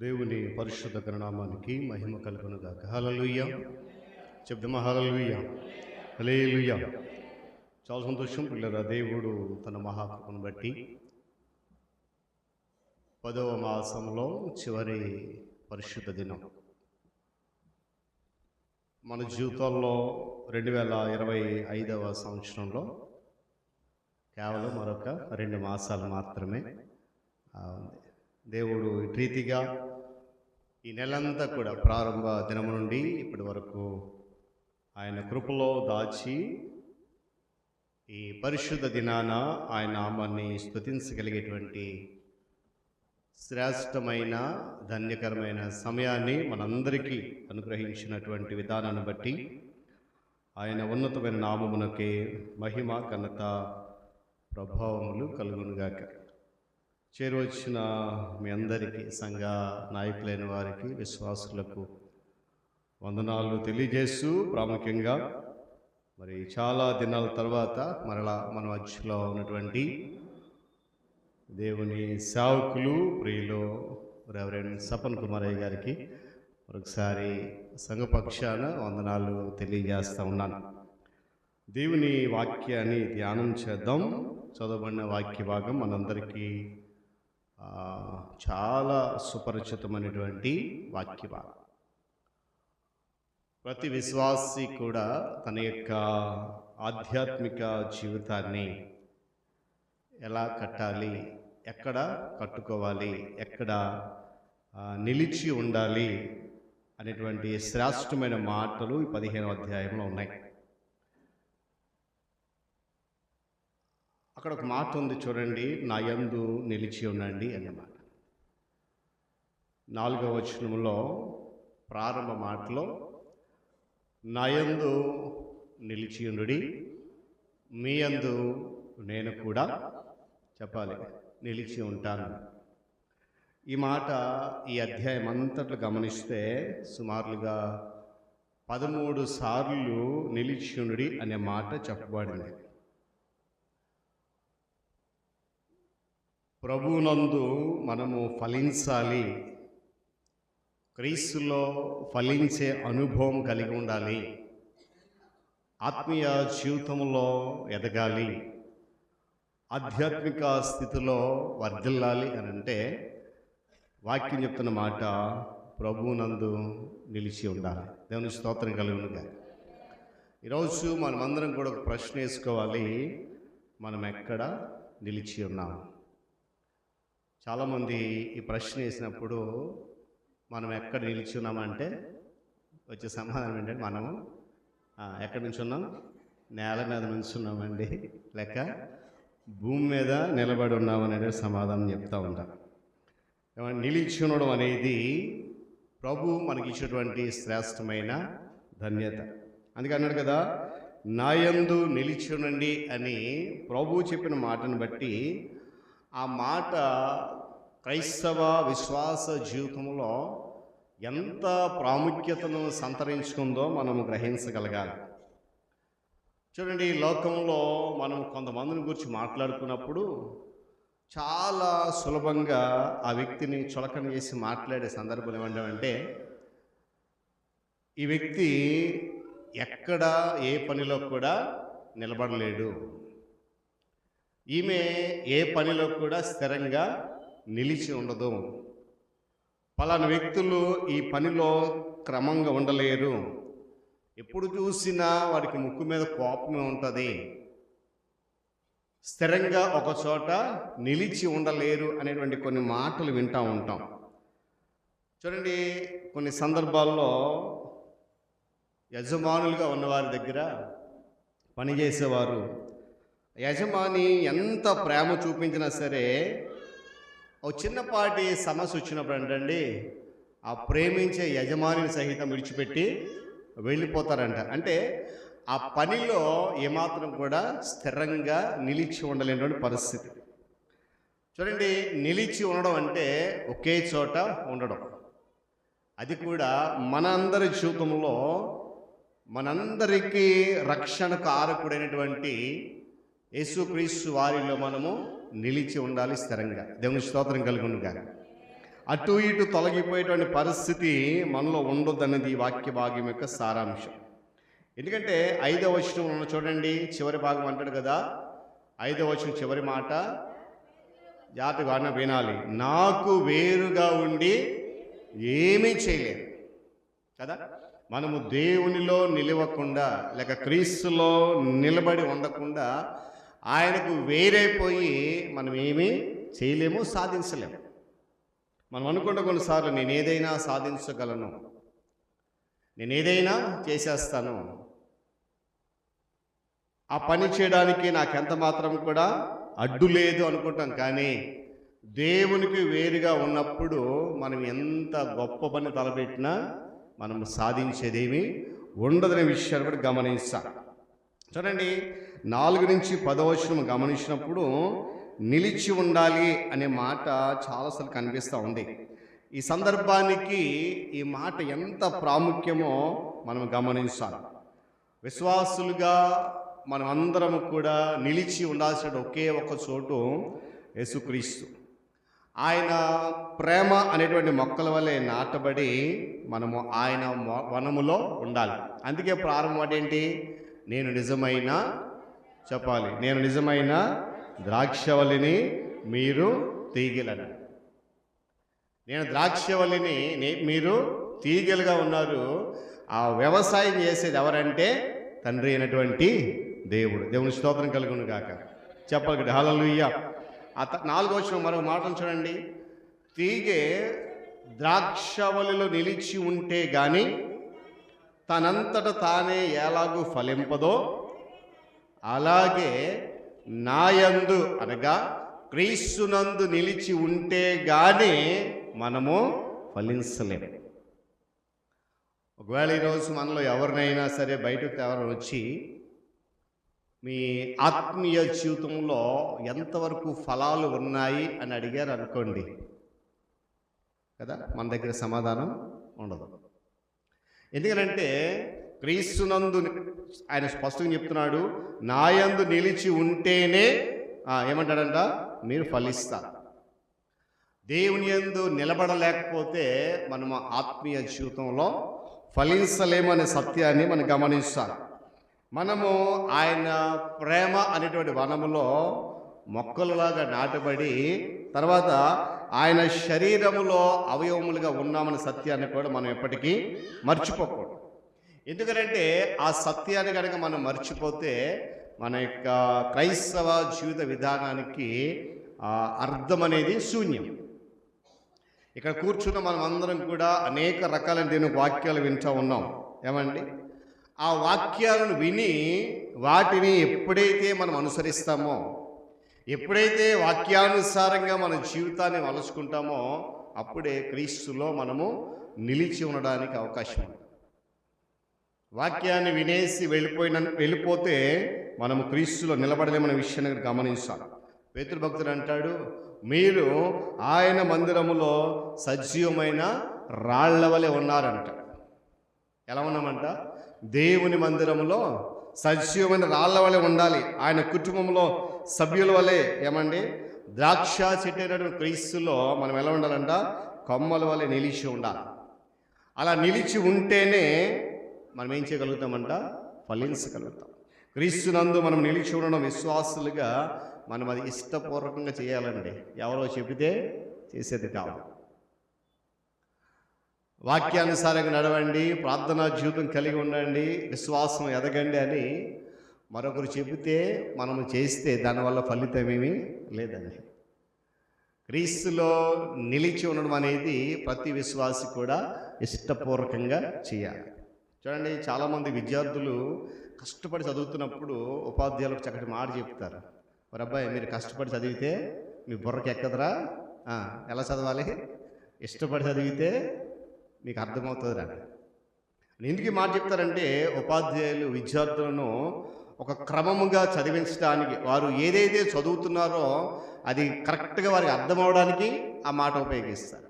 దేవుని పరిశుద్ధ నామానికి మహిమ కలుగును గాక. హల్లెలూయా. చెప్దామా హల్లెలూయా. హల్లెలూయా. చాలా సంతోషం పిల్లరా, దేవుడు తన మహాకృపను బట్టి 10వ మాసంలో చివరి పరిశుద్ధ దినం మన జీవితాల్లో 2025వ సంవత్సరంలో కేవలం మరొక 2 మాసాలు మాత్రమే ఉంది. దేవుడు ఇటు రీతిగా ఈ నెలంతా కూడా ప్రారంభ దినం నుండి ఇప్పటి వరకు ఆయన కృపలో దాచి ఈ పరిశుద్ధ దినాన ఆయన నామాన్ని స్తుతించగలిగేటువంటి శ్రేష్టమైన ధన్యకరమైన సమయాన్ని మనందరికీ అనుగ్రహించినటువంటి విధానాన్ని బట్టి ఆయన ఉన్నతమైన నామమునకే మహిమ ఘనత ప్రభావములు కలుగునుగాక. చేరువచ్చిన మీ అందరికీ, సంఘ నాయకులైన వారికి, విశ్వాసులకు వందనాలు తెలియజేస్తూ, ప్రాముఖ్యంగా మరి చాలా దినాల తర్వాత మరలా మన మధ్యలో ఉన్నటువంటి దేవుని సేవకులు ప్రియులు రెవరెండ్ సపన్ కుమారయ్య గారికి మరొకసారి సంఘపక్షాన వందనాలు తెలియజేస్తూ ఉన్నాను. దేవుని వాక్యాన్ని ధ్యానం చేద్దాం. చదవబడిన వాక్య భాగం మనందరికీ చాలా సుపరిచితమైనటువంటి వాక్య భాగం. ప్రతి విశ్వాసి కూడా తన యొక్క ఆధ్యాత్మిక జీవితాన్ని ఎలా కట్టాలి, ఎక్కడ కట్టుకోవాలి, ఎక్కడ నిలిచి ఉండాలి అనేటువంటి శ్రేష్టమైన మాటలు ఈ 15వ అధ్యాయంలో ఉన్నాయి. అక్కడ ఒక మాట ఉంది చూడండి, నా యందు నిలిచి ఉండండి అన్నమాట. 4వ వచనంలో ప్రారంభ మాటలో నా యందు నిలిచి ఉండుడి, మీ యందు నేను కూడా చెప్పాలి నిలిచి ఉంటాను. ఈ మాట ఈ అధ్యాయం అంతట్లో గమనిస్తే సుమారుగా 13 సార్లు నిలిచి ఉండుడి అనే మాట చెప్పబడింది. ప్రభువునందు మనము ఫలించాలి, క్రీస్తులో ఫలించే అనుభవం కలిగి ఉండాలి, ఆత్మీయ జీవితంలో ఎదగాలి, ఆధ్యాత్మిక స్థితిలో వర్ధిల్లాలి అని అంటే వాక్యం చెప్తున్న మాట ప్రభువునందు నిలిచి ఉండాలి. దేవుని స్తోత్రం కలుగునుగా. ఈరోజు మనమందరం కూడా ఒక ప్రశ్న వేసుకోవాలి, మనం ఎక్కడ నిలిచి ఉన్నాము? చాలామంది ఈ ప్రశ్న వేసినప్పుడు మనం ఎక్కడ నిలిచి ఉన్నామంటే వచ్చే సమాధానం ఏంటంటే మనము ఎక్కడి నుంచి ఉన్నాం? నేల మీద నుంచి ఉన్నామండి, లేక భూమి మీద నిలబడి ఉన్నామనే సమాధానం చెప్తూ ఉంటాం. నిలిచి ఉండడం అనేది ప్రభు మనకి ఇచ్చేటువంటి శ్రేష్టమైన ధన్యత. అందుకే అన్నాడు కదా, నా యందు నిలిచి ఉండండి అని ప్రభు చెప్పిన మాటను బట్టి ఆ మాట క్రైస్తవ విశ్వాస జీవితంలో ఎంత ప్రాముఖ్యతను సంతరించుకుందో మనం గ్రహించగలగాలి. చూడండి, ఈ లోకంలో మనం కొంతమందిని గురించి మాట్లాడుకున్నప్పుడు చాలా సులభంగా ఆ వ్యక్తిని చులకన చేసి మాట్లాడే సందర్భం ఏమంటామంటే, ఈ వ్యక్తి ఎక్కడ ఏ పనిలో కూడా నిలబడలేడు, ఈమె ఏ పనిలో కూడా స్థిరంగా నిలిచి ఉండదు, పలానా వ్యక్తులు ఈ పనిలో క్రమంగా ఉండలేరు, ఎప్పుడు చూసినా వారికి ముక్కు మీద కోపమే ఉంటుంది, స్థిరంగా ఒక చోట నిలిచి ఉండలేరు అనేటువంటి కొన్ని మాటలు వింటూ ఉంటాం. చూడండి, కొన్ని సందర్భాల్లో యజమానులుగా ఉన్నవారి దగ్గర పనిచేసేవారు యజమాని ఎంత ప్రేమ చూపించినా సరే ఓ చిన్నపాటి సమస్య వచ్చినప్పుడు ఏంటండి, ఆ ప్రేమించే యజమానిని సహితం విడిచిపెట్టి వెళ్ళిపోతారంట. అంటే ఆ పనిలో ఏమాత్రం కూడా స్థిరంగా నిలిచి ఉండలేనటువంటి పరిస్థితి. చూడండి, నిలిచి ఉండడం అంటే ఒకే చోట ఉండడం. అది కూడా మనందరి జీవితంలో మనందరికీ రక్షణ కారకుడైనటువంటి యేసుక్రీస్తు వారిలో మనము నిలిచి ఉండాలి స్థిరంగా. దేవుని స్తోత్రం కలుగునుగా. అటు ఇటు తొలగిపోయేటువంటి పరిస్థితి మనలో ఉండొద్దన్నది ఈ వాక్య భాగం యొక్క సారాంశం. ఎందుకంటే 5వ వచనంలో చూడండి, చివరి భాగం అంటాడు కదా, 5వ వచనం చివరి మాట జాగ్రత్తగా వినాలి. నాకు వేరుగా ఉండి ఏమీ చేయలేరు కదా. మనము దేవునిలో నిలవకుండా లేక క్రీస్తులో నిలబడి ఉండకుండా ఆయనకు వేరైపోయి మనం ఏమీ చేయలేము, సాధించలేము. మనం అనుకుంటే కొన్నిసార్లు నేను ఏదైనా సాధించగలను, నేను ఏదైనా చేసేస్తాను, ఆ పని చేయడానికి నాకెంత మాత్రం కూడా అడ్డు లేదు అనుకుంటాం. కానీ దేవునికి వేరుగా ఉన్నప్పుడు మనం ఎంత గొప్ప పని తలపెట్టినా మనం సాధించేదేమీ ఉండదనే విషయాన్ని కూడా గమనించాలి. చూడండి, 4 నుంచి 10వ వచనం గమనించినప్పుడు నిలిచి ఉండాలి అనే మాట చాలాసార్లు కనిపిస్తూ ఉంది. ఈ సందర్భానికి ఈ మాట ఎంత ప్రాముఖ్యమో మనం గమనించాలి. విశ్వాసులుగా మనం అందరం కూడా నిలిచి ఉండాల్సిన ఒకే ఒక చోటు యేసుక్రీస్తు. ఆయన ప్రేమ అనేటువంటి మొక్కల వలె నాటబడి మనము ఆయన వనములో ఉండాలి. అందుకే ప్రారంభం ఏంటి? నేను నిజమైన, చెప్పాలి, నేను నిజమైన ద్రాక్షవల్లిని, మీరు తీగెలను. నేను ద్రాక్షవల్లిని, మీరు తీగెలుగా ఉన్నారు. ఆ వ్యవసాయం చేసేది ఎవరంటే తండ్రి అయినటువంటి దేవుడు. దేవుని స్తోత్రం కలుగును గాక. చెప్పాలి కదా, హల్లెలూయా. 4వ వచనం మరొక మాటను చూడండి. తీగె ద్రాక్షవల్లిలో నిలిచి ఉంటే గాని తనంతట తానే ఎలాగూ ఫలింపదో, అలాగే నాయందు అనగా క్రీస్తునందు నిలిచి ఉంటే గాని మనము ఫలించలేము. ఒకవేళ ఈరోజు మనలో ఎవరినైనా సరే బయటకు ఎవరు వచ్చి మీ ఆత్మీయ జీవితంలో ఎంతవరకు ఫలాలు ఉన్నాయి అని అడిగారు అనుకోండి కదా, మన దగ్గర సమాధానం ఉండదు. ఎందుకంటే క్రీస్తునందు ఆయన స్పష్టంగా చెప్తున్నాడు, నాయందు నిలిచి ఉంటేనే ఏమంటాడంట, మీరు ఫలిస్తారు. దేవుని యందు నిలబడలేకపోతే మనము ఆత్మీయ జీవితంలో ఫలించలేమనే సత్యాన్ని మనం గమనిస్తాం. మనము ఆయన ప్రేమ అనేటువంటి వనములో మొక్కలులాగా నాటబడి తర్వాత ఆయన శరీరములో అవయవములుగా ఉన్నామనే సత్యాన్ని కూడా మనం ఎప్పటికీ మర్చిపోకూడదు. ఎందుకంటే ఆ సత్యాన్ని కనుక మనం మర్చిపోతే మన యొక్క క్రైస్తవ జీవిత విధానానికి అర్థం అనేది శూన్యం. ఇక్కడ కూర్చున్న మనం అందరం కూడా అనేక రకాలైన దేవుని వాక్యాలు వింటూ ఉన్నాం. ఏమండి, ఆ వాక్యాలను విని వాటిని ఎప్పుడైతే మనం అనుసరిస్తామో, ఎప్పుడైతే వాక్యానుసారంగా మన జీవితాన్ని మలుచుకుంటామో అప్పుడే క్రీస్తులో మనము నిలిచి ఉండడానికి అవకాశం ఉంది. వాక్యాన్ని వినేసి వెళ్ళిపోతే మనము క్రీస్తులో నిలబడలేమనే విషయాన్ని గమనించాలి. పేతురు భక్తుడు అంటాడు, మీరు ఆయన మందిరములో సజీవమైన రాళ్ల వలె ఉన్నారంట. ఎలా ఉన్నామంట? దేవుని మందిరంలో సజీవమైన రాళ్ల వలె ఉండాలి. ఆయన కుటుంబంలో సభ్యుల వలె, ఏమండి, ద్రాక్ష చెట్టు క్రీస్తులో మనం ఎలా ఉండాలంట? కొమ్మల వలె నిలిచి ఉండాలి. అలా నిలిచి ఉంటేనే మనం ఏం చేయగలుగుతామంట? ఫలించగలుగుతాం. క్రీస్తునందు మనం నిలిచి ఉండడం విశ్వాసులుగా మనం అది ఇష్టపూర్వకంగా చేయాలండి. ఎవరో చెబితే చేసేది కాదు. వాక్యానుసారంగా నడవండి, ప్రార్థనా జీవితం కలిగి ఉండండి, విశ్వాసం ఎదగండి అని మరొకరు చెబితే మనము చేస్తే దానివల్ల ఫలితం ఏమీ లేదండి. క్రీస్తులో నిలిచి ఉండడం అనేది ప్రతి విశ్వాసి కూడా ఇష్టపూర్వకంగా చేయాలి. చూడండి, చాలామంది విద్యార్థులు కష్టపడి చదువుతున్నప్పుడు ఉపాధ్యాయులకు చక్కటి మాట చెప్తారు. మరి అబ్బాయి, మీరు కష్టపడి చదివితే మీ బుర్రకి ఎక్కదరా, ఎలా చదవాలి? ఇష్టపడి చదివితే మీకు అర్థమవుతుంది రా. ఎందుకు మాట చెప్తారంటే, ఉపాధ్యాయులు విద్యార్థులను ఒక క్రమముగా చదివించడానికి, వారు ఏదైతే చదువుతున్నారో అది కరెక్ట్గా వారికి అర్థమవడానికి ఆ మాట ఉపయోగిస్తారు.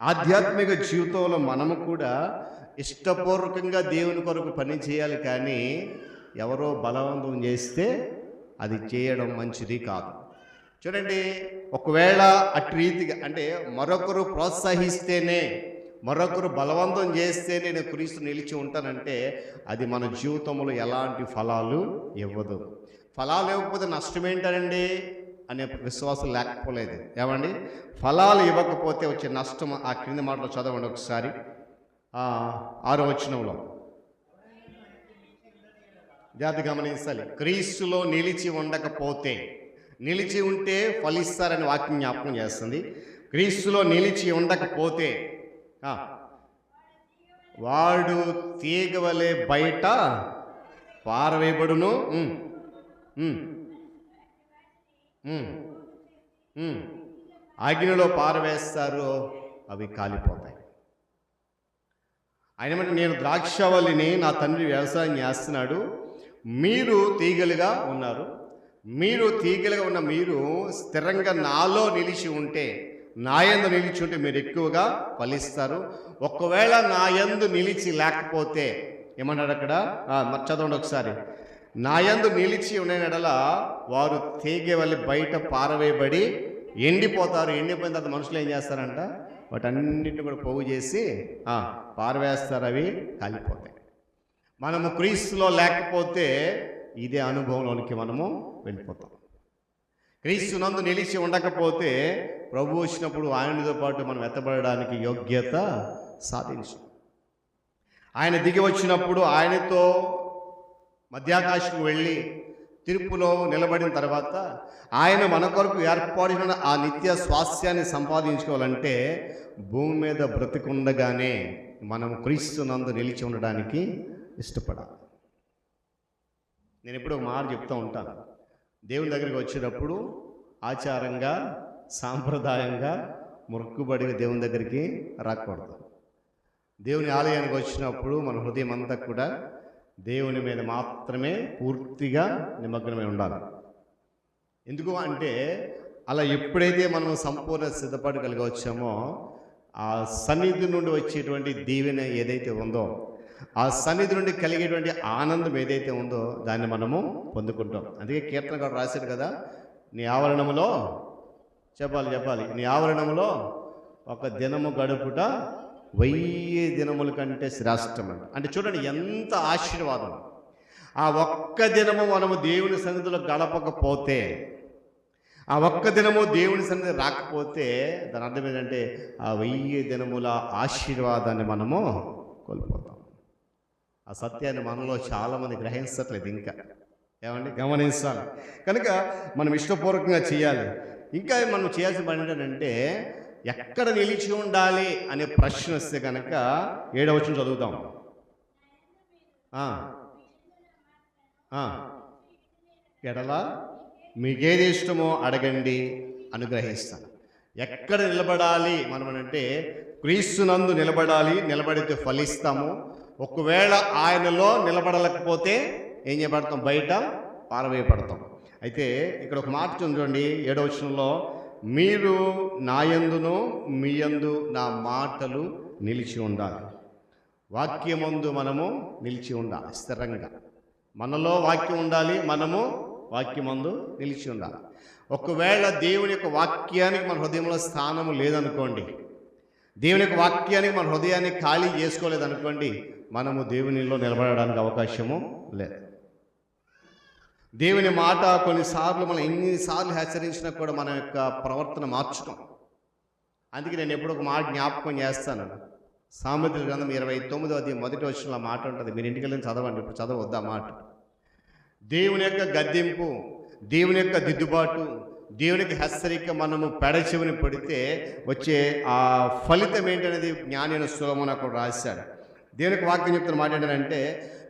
ఆధ్యాత్మిక జీవితంలో మనము కూడా ఇష్టపూర్వకంగా దేవుని కొరకు పని చేయాలి. కానీ ఎవరో బలవంతం చేస్తే అది చేయడం మంచిది కాదు. చూడండి, ఒకవేళ అటు రీతిగా అంటే మరొకరు ప్రోత్సహిస్తేనే, మరొకరు బలవంతం చేస్తే నేను క్రీస్తు నిలిచి ఉంటానంటే అది మన జీవితంలో ఎలాంటి ఫలాలు ఇవ్వదు. ఫలాలు ఇవ్వకపోతే నష్టం ఏంటండి అనే విశ్వాసం లేకపోలేదు. ఏమండి, ఫలాలు ఇవ్వకపోతే వచ్చే నష్టం ఆ క్రింది మాటలో చదవండి ఒకసారి. 6వ వచనంలో జాతి గమనించాలి. క్రీస్తులో నిలిచి ఉండకపోతే, నిలిచి ఉంటే ఫలిస్తారని వాక్యం జ్ఞాపకం చేస్తుంది. క్రీస్తులో నిలిచి ఉండకపోతే వాడు తీగవలే బయట పారవేయబడును, అగ్నిలో పారవేస్తారు, అవి కాలిపోతాయి. ఆయన అంటే నేను ద్రాక్షవల్లిని, నా తండ్రి వ్యవసాయం చేస్తున్నాడు, మీరు తీగలుగా ఉన్నారు. మీరు తీగలుగా ఉన్న మీరు స్థిరంగా నాలో నిలిచి ఉంటే, నా యందు నిలిచి ఉంటే మీరు ఎక్కువగా ఫలిస్తారు. ఒకవేళ నా యందు నిలిచి లేకపోతే ఏమన్నాడు అక్కడ? చదవండి ఒకసారి. నా యందు నిలిచి ఉన్న ఎడల వారు తీగ వల్ల బయట పారవేయబడి ఎండిపోతారు. ఎండిపోయిన తర్వాత మనుషులు ఏం చేస్తారంట? వాటన్నిటిని కూడా పోగు చేసి పారవేస్తారు, అవి కాలిపోతాయి. మనము క్రీస్తులో లేకపోతే ఇదే అనుభవంలోనికి మనము వెళ్ళిపోతాం. క్రీస్తునందు నిలిచి ఉండకపోతే ప్రభు వచ్చినప్పుడు ఆయనతో పాటు మనం ఎత్తబడడానికి యోగ్యత సాధించు. ఆయన దిగి వచ్చినప్పుడు ఆయనతో మధ్యాకాశం వెళ్ళి తీర్పులో నిలబడిన తర్వాత ఆయన మన కొరకు ఏర్పడిన ఆ నిత్య స్వాస్థ్యాన్ని సంపాదించుకోవాలంటే భూమి మీద బ్రతికుండగానే మనం క్రీస్తునందు నిలిచి ఉండడానికి ఇష్టపడాలి. నేను ఎప్పుడు ఒక మాట చెప్తూ ఉంటాను. దేవుని దగ్గరికి వచ్చేటప్పుడు ఆచారంగా, సాంప్రదాయంగా, మొక్కుబడిగా దేవుని దగ్గరికి రాకూడదు. దేవుని ఆలయానికి వచ్చినప్పుడు మన హృదయం అంతా కూడా దేవుని మీద మాత్రమే పూర్తిగా నిమగ్నమై ఉండాలి. ఎందుకు అంటే అలా ఎప్పుడైతే మనం సంపూర్ణ సిద్ధపాటు కలిగి వచ్చామో ఆ సన్నిధి నుండి వచ్చేటువంటి దీవెన ఏదైతే ఉందో, ఆ సన్నిధి నుండి కలిగేటువంటి ఆనందం ఏదైతే ఉందో దాన్ని మనము పొందుకుంటాం. అందుకే కీర్తనగాడు రాశాడు కదా, నీ ఆవరణములో చెప్పాలి నీ ఆవరణములో ఒక దినము గడుపుట 1000 దినముల కంటే శ్రేష్టమంట. అంటే చూడండి ఎంత ఆశీర్వాదం. ఆ ఒక్క దినము మనము దేవుని సన్నిధిలో గడపకపోతే, ఆ ఒక్క దినము దేవుని సన్నిధి రాకపోతే దాని అర్థం ఏంటంటే ఆ 1000 దినముల ఆశీర్వాదాన్ని మనము కోల్పోతాం. ఆ సత్యాన్ని మనలో చాలామంది గ్రహించట్లేదు. ఇంకా ఏమండి, గమనించాలి. కనుక మనం ఇష్టపూర్వకంగా చేయాలి. ఇంకా మనం చేయాల్సిన పని ఏంటంటే ఎక్కడ నిలిచి ఉండాలి అనే ప్రశ్న వస్తే కనుక 7వ వచనం చదువుతాం. ఎడల మీకేది ఇష్టమో అడగండి, అనుగ్రహిస్తాను. ఎక్కడ నిలబడాలి మనం అంటే క్రీస్తునందు నిలబడాలి. నిలబడితే ఫలిస్తాము. ఒకవేళ ఆయనలో నిలబడలేకపోతే ఏం చేయబడతాం? బయట పారవేయబడతాం. అయితే ఇక్కడ ఒక మాట చూడండి 7వ వచనంలో, మీరు నాయందును మీ యందు నా మాటలు నిలిచి ఉండాలి. వాక్యమందు మనము నిలిచి ఉండాలి. స్థిరంగా మనలో వాక్యం ఉండాలి, మనము వాక్యమందు నిలిచి ఉండాలి. ఒకవేళ దేవుని యొక్క వాక్యానికి మన హృదయంలో స్థానము లేదనుకోండి, దేవుని యొక్క వాక్యానికి మన హృదయాన్ని ఖాళీ చేసుకోలేదనుకోండి, మనము దేవునిలో నిలబడడానికి అవకాశము లేదు. దేవుని మాట కొన్నిసార్లు మనం ఎన్నిసార్లు హెచ్చరించినా కూడా మన యొక్క ప్రవర్తన మార్చుకోం. అందుకే నేను ఎప్పుడు ఒక మాట జ్ఞాపకం చేస్తాను. సామెతల గ్రంథం 29వ అధ్యాయం 1వ వచనంలో మాట ఉంటుంది. మీరు ఇంటికి వెళ్ళి చదవండి, ఇప్పుడు చదవద్దు ఆ మాట. దేవుని యొక్క గద్దింపు, దేవుని యొక్క దిద్దుబాటు, దేవుని యొక్క హెచ్చరిక మనము పెడచెవిని పడితే వచ్చే ఆ ఫలితం ఏంటనేది జ్ఞాని సొలొమోను అక్కడ రాశాడు. దేవునికి వాక్యం చెప్తున్న మాట ఏంటంటే,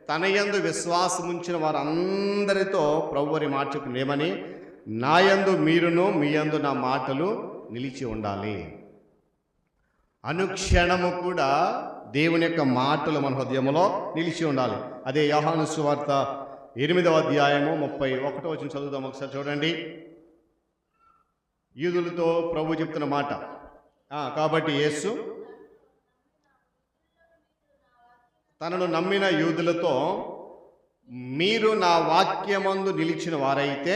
తన యందు విశ్వాసం ఉంచిన వారందరితో ప్రభువారి మాట చెప్పిన ఏమని, నా యందు మీరును మీ యందు నా మాటలు నిలిచి ఉండాలి. అనుక్షణము కూడా దేవుని యొక్క మాటలు మన హృదయంలో నిలిచి ఉండాలి. అదే యోహాను సువార్త 8వ అధ్యాయము 31వ వచనం చదువుదాం ఒకసారి. చూడండి, యూదులతో ప్రభు చెప్తున్న మాట. కాబట్టి యేసు తనను నమ్మిన యూదులతో, మీరు నా వాక్యమందు నిలిచిన వారైతే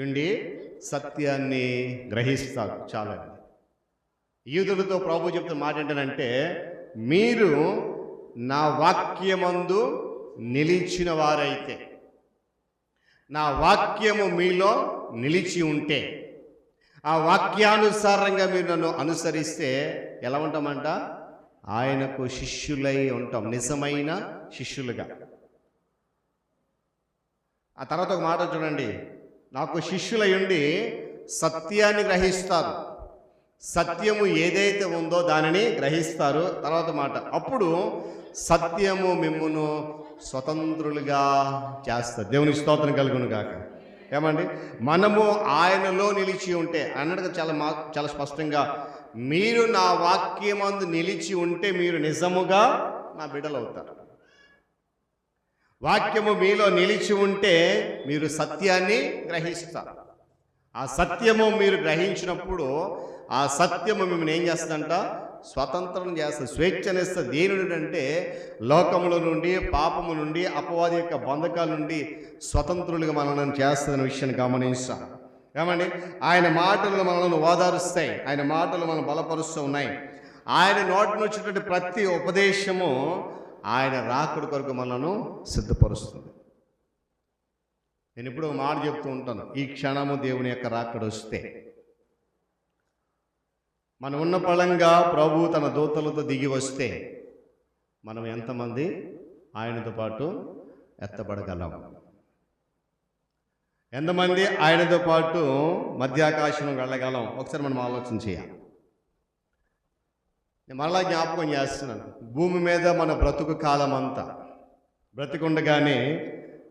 ఉండి సత్యాన్ని గ్రహిస్తారు. చాలండి. యూదులతో ప్రభు చెప్తున్న మాట ఏంటంటే, మీరు నా వాక్యమందు నిలిచిన వారైతే, నా వాక్యము మీలో నిలిచి ఉంటే, ఆ వాక్యానుసారంగా మీరు నన్ను అనుసరిస్తే ఎలా ఉంటామంట? ఆయనకు శిష్యులై ఉంటాం, నిజమైన శిష్యులుగా. ఆ తర్వాత ఒక మాట చూడండి, నాకు శిష్యులై ఉండి సత్యాన్ని గ్రహిస్తారు, సత్యము ఏదైతే ఉందో దానిని గ్రహిస్తారు. తర్వాత మాట, అప్పుడు సత్యము మిమ్మును స్వతంత్రులుగా చేస్తారు. దేవుని స్తోత్రం కలుగును గాక. ఏమండి, మనము ఆయనలో నిలిచి ఉంటే అన్నట్టుగా చాలా స్పష్టంగా, మీరు నా వాక్యమందు నిలిచి ఉంటే మీరు నిజముగా నా బిడ్డలు అవుతారు. వాక్యము మీలో నిలిచి ఉంటే మీరు సత్యాన్ని గ్రహిస్తారు. ఆ సత్యము మీరు గ్రహించినప్పుడు ఆ సత్యము మిమ్మల్ని ఏం చేస్తుందంట? స్వతంత్రం చేస్తుంది, స్వేచ్ఛనిస్తుంది. దేని నుండి అంటే లోకముల నుండి, పాపము నుండి, అపవాది యొక్క బంధకాల నుండి స్వతంత్రులుగా మనల్ని చేస్తున్న విషయాన్ని గమనిస్తాం. ఏమండి, ఆయన మాటలు మనల్ని ఓదారుస్తాయి, ఆయన మాటలు మనం బలపరుస్తూ ఉన్నాయి. ఆయన నోటి నుంచి వచ్చినటువంటి ప్రతి ఉపదేశము ఆయన రాకడ కొరకు మనను సిద్ధపరుస్తుంది. నేను ఇప్పుడు ఒక మాట చెప్తూ ఉంటాను, ఈ క్షణము దేవుని యొక్క రాకడ వస్తే, మనం ఉన్న పళంగా ప్రభు తన దూతలతో దిగి వస్తే మనం ఎంతమంది ఆయనతో పాటు ఎత్తబడగలం? ఎంతమంది ఆయనతో పాటు మధ్యాకాశం వెళ్ళగలం? ఒకసారి మనం ఆలోచన చేయాలి. నేను మరలా జ్ఞాపకం చేస్తున్నాను, భూమి మీద మన బ్రతుకు కాలం అంతా బ్రతికుండగానే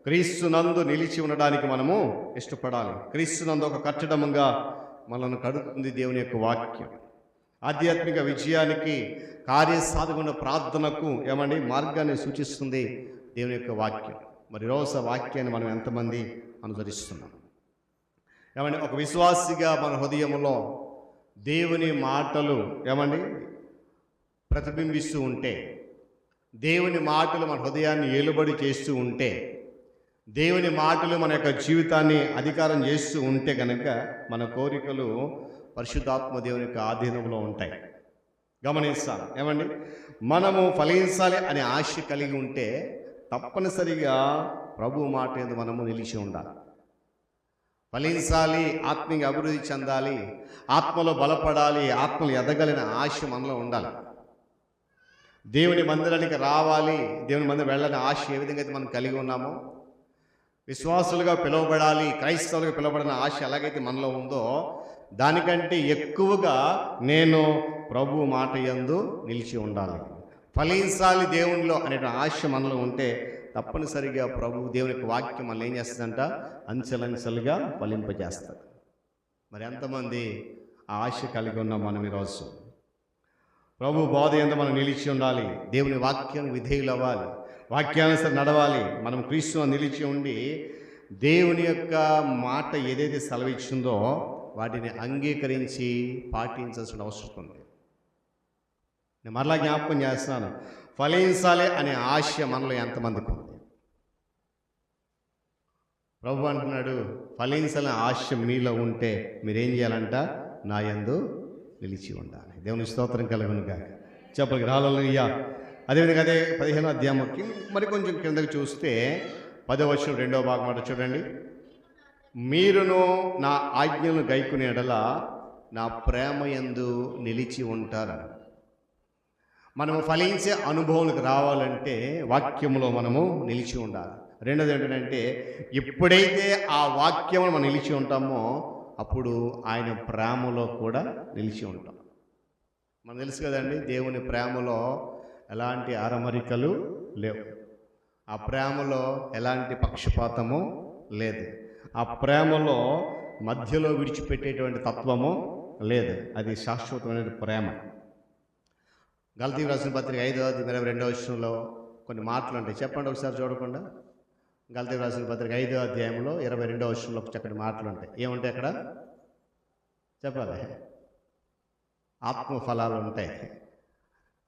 క్రీస్తునందు నిలిచి ఉండడానికి మనము ఇష్టపడాలి. క్రీస్తునందు ఒక కట్టడముగా మనల్ని కడుతుంది దేవుని యొక్క వాక్యం. ఆధ్యాత్మిక విజయానికి, కార్యసాధకున్న ప్రార్థనకు ఏమండి మార్గాన్ని సూచిస్తుంది దేవుని యొక్క వాక్యం. మరి రోజు వాక్యాన్ని మనం ఎంతమంది అనుసరిస్తున్నాం? ఏమండి, ఒక విశ్వాసిగా మన హృదయంలో దేవుని మాటలు ఏమండి ప్రతిబింబిస్తూ ఉంటే, దేవుని మాటలు మన హృదయాన్ని ఏలుబడి చేస్తూ ఉంటే, దేవుని మాటలు మన యొక్క జీవితాన్ని అధికారం చేస్తూ ఉంటే కనుక మన కోరికలు పరిశుద్ధాత్మ దేవుని యొక్క ఆధీనంలో ఉంటాయి. గమనిస్తాం. ఏమండి, మనము ఫలించాలి అనే ఆశ కలిగి ఉంటే తప్పనిసరిగా ప్రభు మాట మీద మనము నిలిచి ఉండాలి. ఫలించాలి, ఆత్మీయ అభివృద్ధి చెందాలి, ఆత్మలో బలపడాలి, ఆత్మలు ఎదగలిన ఆశ మనలో ఉండాలి. దేవుని మందిరానికి రావాలి, దేవుని మందిరం వెళ్ళని ఆశ ఏ విధంగా అయితే మనం కలిగి ఉన్నామో, విశ్వాసులుగా పిలువబడాలి, క్రైస్తవులుగా పిలువబడిన ఆశ ఎలాగైతే మనలో ఉందో, దానికంటే ఎక్కువగా నేను ప్రభు మాట యందు నిలిచి ఉండాలి, ఫలించాలి దేవునిలో అనే ఆశ మనలో ఉంటే తప్పనిసరిగా ప్రభు దేవుని యొక్క వాక్యం మనల్ని ఏం చేస్తుందంట? అంచెలంచెలుగా ఫలింపజేస్తుంది. మరి ఎంతమంది ఆ ఆశ కలిగి ఉన్నాం మనం ఈరోజు? ప్రభు బోధ యందు మనం నిలిచి ఉండాలి, దేవుని వాక్యానికి విధేయులు అవ్వాలి, వాక్యానుసారం నడవాలి. మనం క్రీస్తులో నిలిచి ఉండి దేవుని యొక్క మాట ఏదైతే సెలవిచ్చిందో వాటిని అంగీకరించి పాటించాల్సిన అవసరం ఉంది. నేను మరలా జ్ఞాపకం చేస్తున్నాను, ఫలించాలి అనే ఆశ మనలో ఎంతమందికి ఉంది? ప్రభు అంటున్నాడు, ఫలించాలనే ఆశ మీలో ఉంటే మీరేం చేయాలంట? నా యందు నిలిచి ఉండాలి. దేవుని స్తోత్రం కలుగును గాక. చెప్పండి హల్లెలూయా. అదేవిధంగా అదే 15వ అధ్యాయంకి మరి కొంచెం కిందకి చూస్తే 10వ వచనం 2వ భాగం మాట చూడండి. మీరును నా ఆజ్ఞను గైకునే ఎడల నా ప్రేమ యందు నిలిచి ఉంటారు. మనము ఫలించే అనుభవానికి రావాలంటే వాక్యంలో మనము నిలిచి ఉండాలి. రెండోది ఏంటంటే, ఎప్పుడైతే ఆ వాక్యము మనం నిలిచి ఉంటామో అప్పుడు ఆయన ప్రేమలో కూడా నిలిచి ఉంటాం. మనకు తెలుసు కదండి, దేవుని ప్రేమలో ఎలాంటి అరమరికలు లేవు, ఆ ప్రేమలో ఎలాంటి పక్షపాతము లేదు, ఆ ప్రేమలో మధ్యలో విడిచిపెట్టేటువంటి తత్వము లేదు. అది శాశ్వతమైన ప్రేమ. గలతీయులకు రాసిన పత్రిక 5:22 వచనంలో కొన్ని మాటలు ఉంటాయి. చెప్పండి ఒకసారి చూడకుండా. గలతీయులకు రాసిన పత్రిక 5వ అధ్యాయంలో 22వ వచనంలో చక్కటి మాటలు ఉంటాయి. ఏముంటాయి అక్కడ? చెప్పాలి. ఆత్మఫలాలు ఉంటాయి.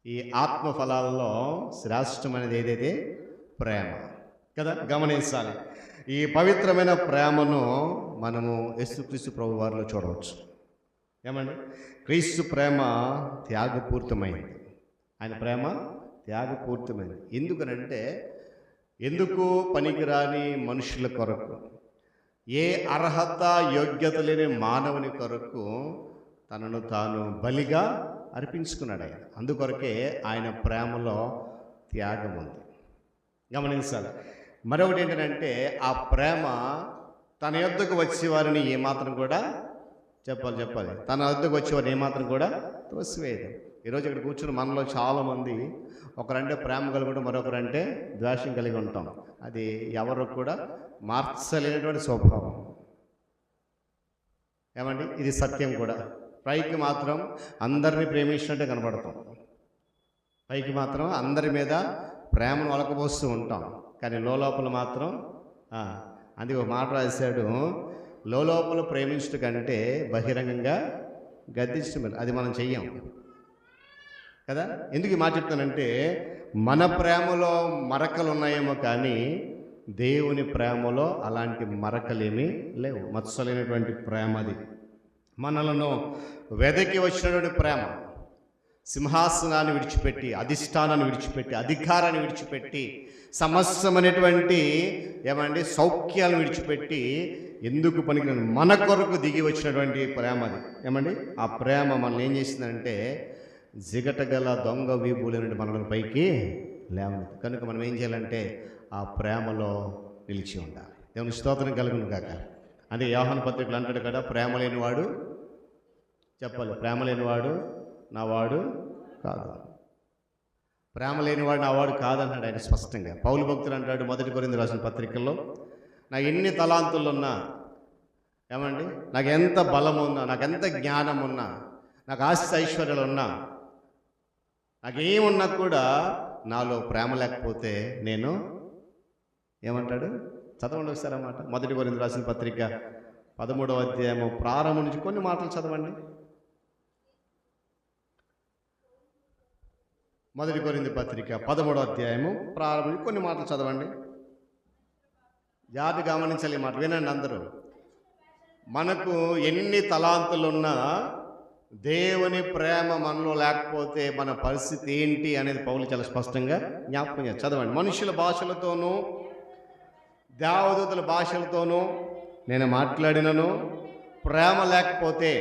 ఈ ఆత్మఫలాలలో శ్రేష్టమైనది ఏదైతే? ప్రేమ కదా. గమనించాలి. ఈ పవిత్రమైన ప్రేమను మనము యేసుక్రీస్తు ప్రభు వారిలో చూడవచ్చు. ఏమండి, క్రీస్తు ప్రేమ త్యాగపూరితమైంది. ఆయన ప్రేమ త్యాగపూరితమైంది. ఎందుకనంటే, ఎందుకు పనికిరాని మనుషుల కొరకు, ఏ అర్హత యోగ్యత లేని మానవుని కొరకు తనను తాను బలిగా అర్పించుకున్నాడు ఆయన. అందుకొరకే ఆయన ప్రేమలో త్యాగం ఉంది. గమనించాలి. మరొకటి ఏంటంటే, ఆ ప్రేమ తన యొద్దకు వచ్చే వారిని ఏమాత్రం కూడా చెప్పాలి తన వద్దకు వచ్చేవారిని ఏమాత్రం కూడా త్రోసివేయదు. ఈరోజు ఇక్కడ కూర్చుని మనలో చాలామంది ఒకరంటే ప్రేమ కలిగి ఉంటాం, మరొకరంటే ద్వేషం కలిగి ఉంటాం. అది ఎవరు కూడా మార్చలేనటువంటి స్వభావం. ఏమండి, ఇది సత్యం కూడా. పైకి మాత్రం అందరినీ ప్రేమించినట్టే కనబడతాం, పైకి మాత్రం అందరి మీద ప్రేమను ఒలకబోస్తూ ఉంటాం, కానీ లోపల మాత్రం అందుకే ఒక మాట రాశాడు, లోపల ప్రేమించడం కంటే బహిరంగంగా గద్దించడం. అది మనం చెయ్యం కదా. ఎందుకు ఈ మాట చెప్తానంటే, మన ప్రేమలో మరకలు ఉన్నాయేమో కానీ దేవుని ప్రేమలో అలాంటి మరకలేమీ లేవు. మత్సలేనటువంటి ప్రేమ అది. మనలను వెదకి వచ్చినటువంటి ప్రేమ, సింహాసనాన్ని విడిచిపెట్టి, అధిష్టానాన్ని విడిచిపెట్టి, అధికారాన్ని విడిచిపెట్టి, సమస్తమైనటువంటి ఏమండి సౌఖ్యాలను విడిచిపెట్టి, ఎందుకు పనికిరాని మన కొరకు దిగి వచ్చినటువంటి ప్రేమ అది. ఏమండి, ఆ ప్రేమ మనల్ని ఏం చేసిందంటే, జిగటగల దొంగ వీపులేనంటే మనల్ని పైకి లేవనెత్తి. కనుక మనం ఏం చేయాలంటే ఆ ప్రేమలో నిలిచి ఉండాలి. దేవుని స్తోత్రం కలుగును కాక. అంటే యోహాను పత్రికలు అంటాడు కదా, ప్రేమ లేనివాడు చెప్పాలి, ప్రేమ లేనివాడు నా వాడు కాదు. ప్రేమ లేనివాడు నా వాడు కాదన్నాడు ఆయన స్పష్టంగా. పౌలు భక్తుడు అంటాడు 1 కొరింథీ రాసిన పత్రికల్లో, నాకు ఎన్ని తలాంతులు ఉన్నా, ఏమండి, నాకు ఎంత బలం ఉన్నా, నాకు ఎంత జ్ఞానం ఉన్నా, నాకు ఆస్తి ఐశ్వర్యాలు ఉన్నా, నాకేమున్నా కూడా నాలో ప్రేమ లేకపోతే నేను ఏమంటాడు, చదవండి ఒకసారి అన్నమాట. 1 కొరింథీ రాసిన పత్రిక 13వ అధ్యాయము ప్రారంభం నుంచి కొన్ని మాటలు చదవండి. 1 కొరింథీ పత్రిక 13వ అధ్యాయము ప్రారంభం నుంచి కొన్ని మాటలు చదవండి. జాతి గమనించాలి, మాట వినండి అందరూ. మనకు ఎన్ని తలాంతులున్నా దేవుని ప్రేమ మనలో లేకపోతే మన పరిస్థితి ఏంటి అనేది పౌలు చాలా స్పష్టంగా జ్ఞాపకం చేస్తారు. చదవండి. మనుషుల భాషలతోనూ దేవదూతల భాషలతోనూ నేను మాట్లాడినను, ప్రేమ లేకపోతే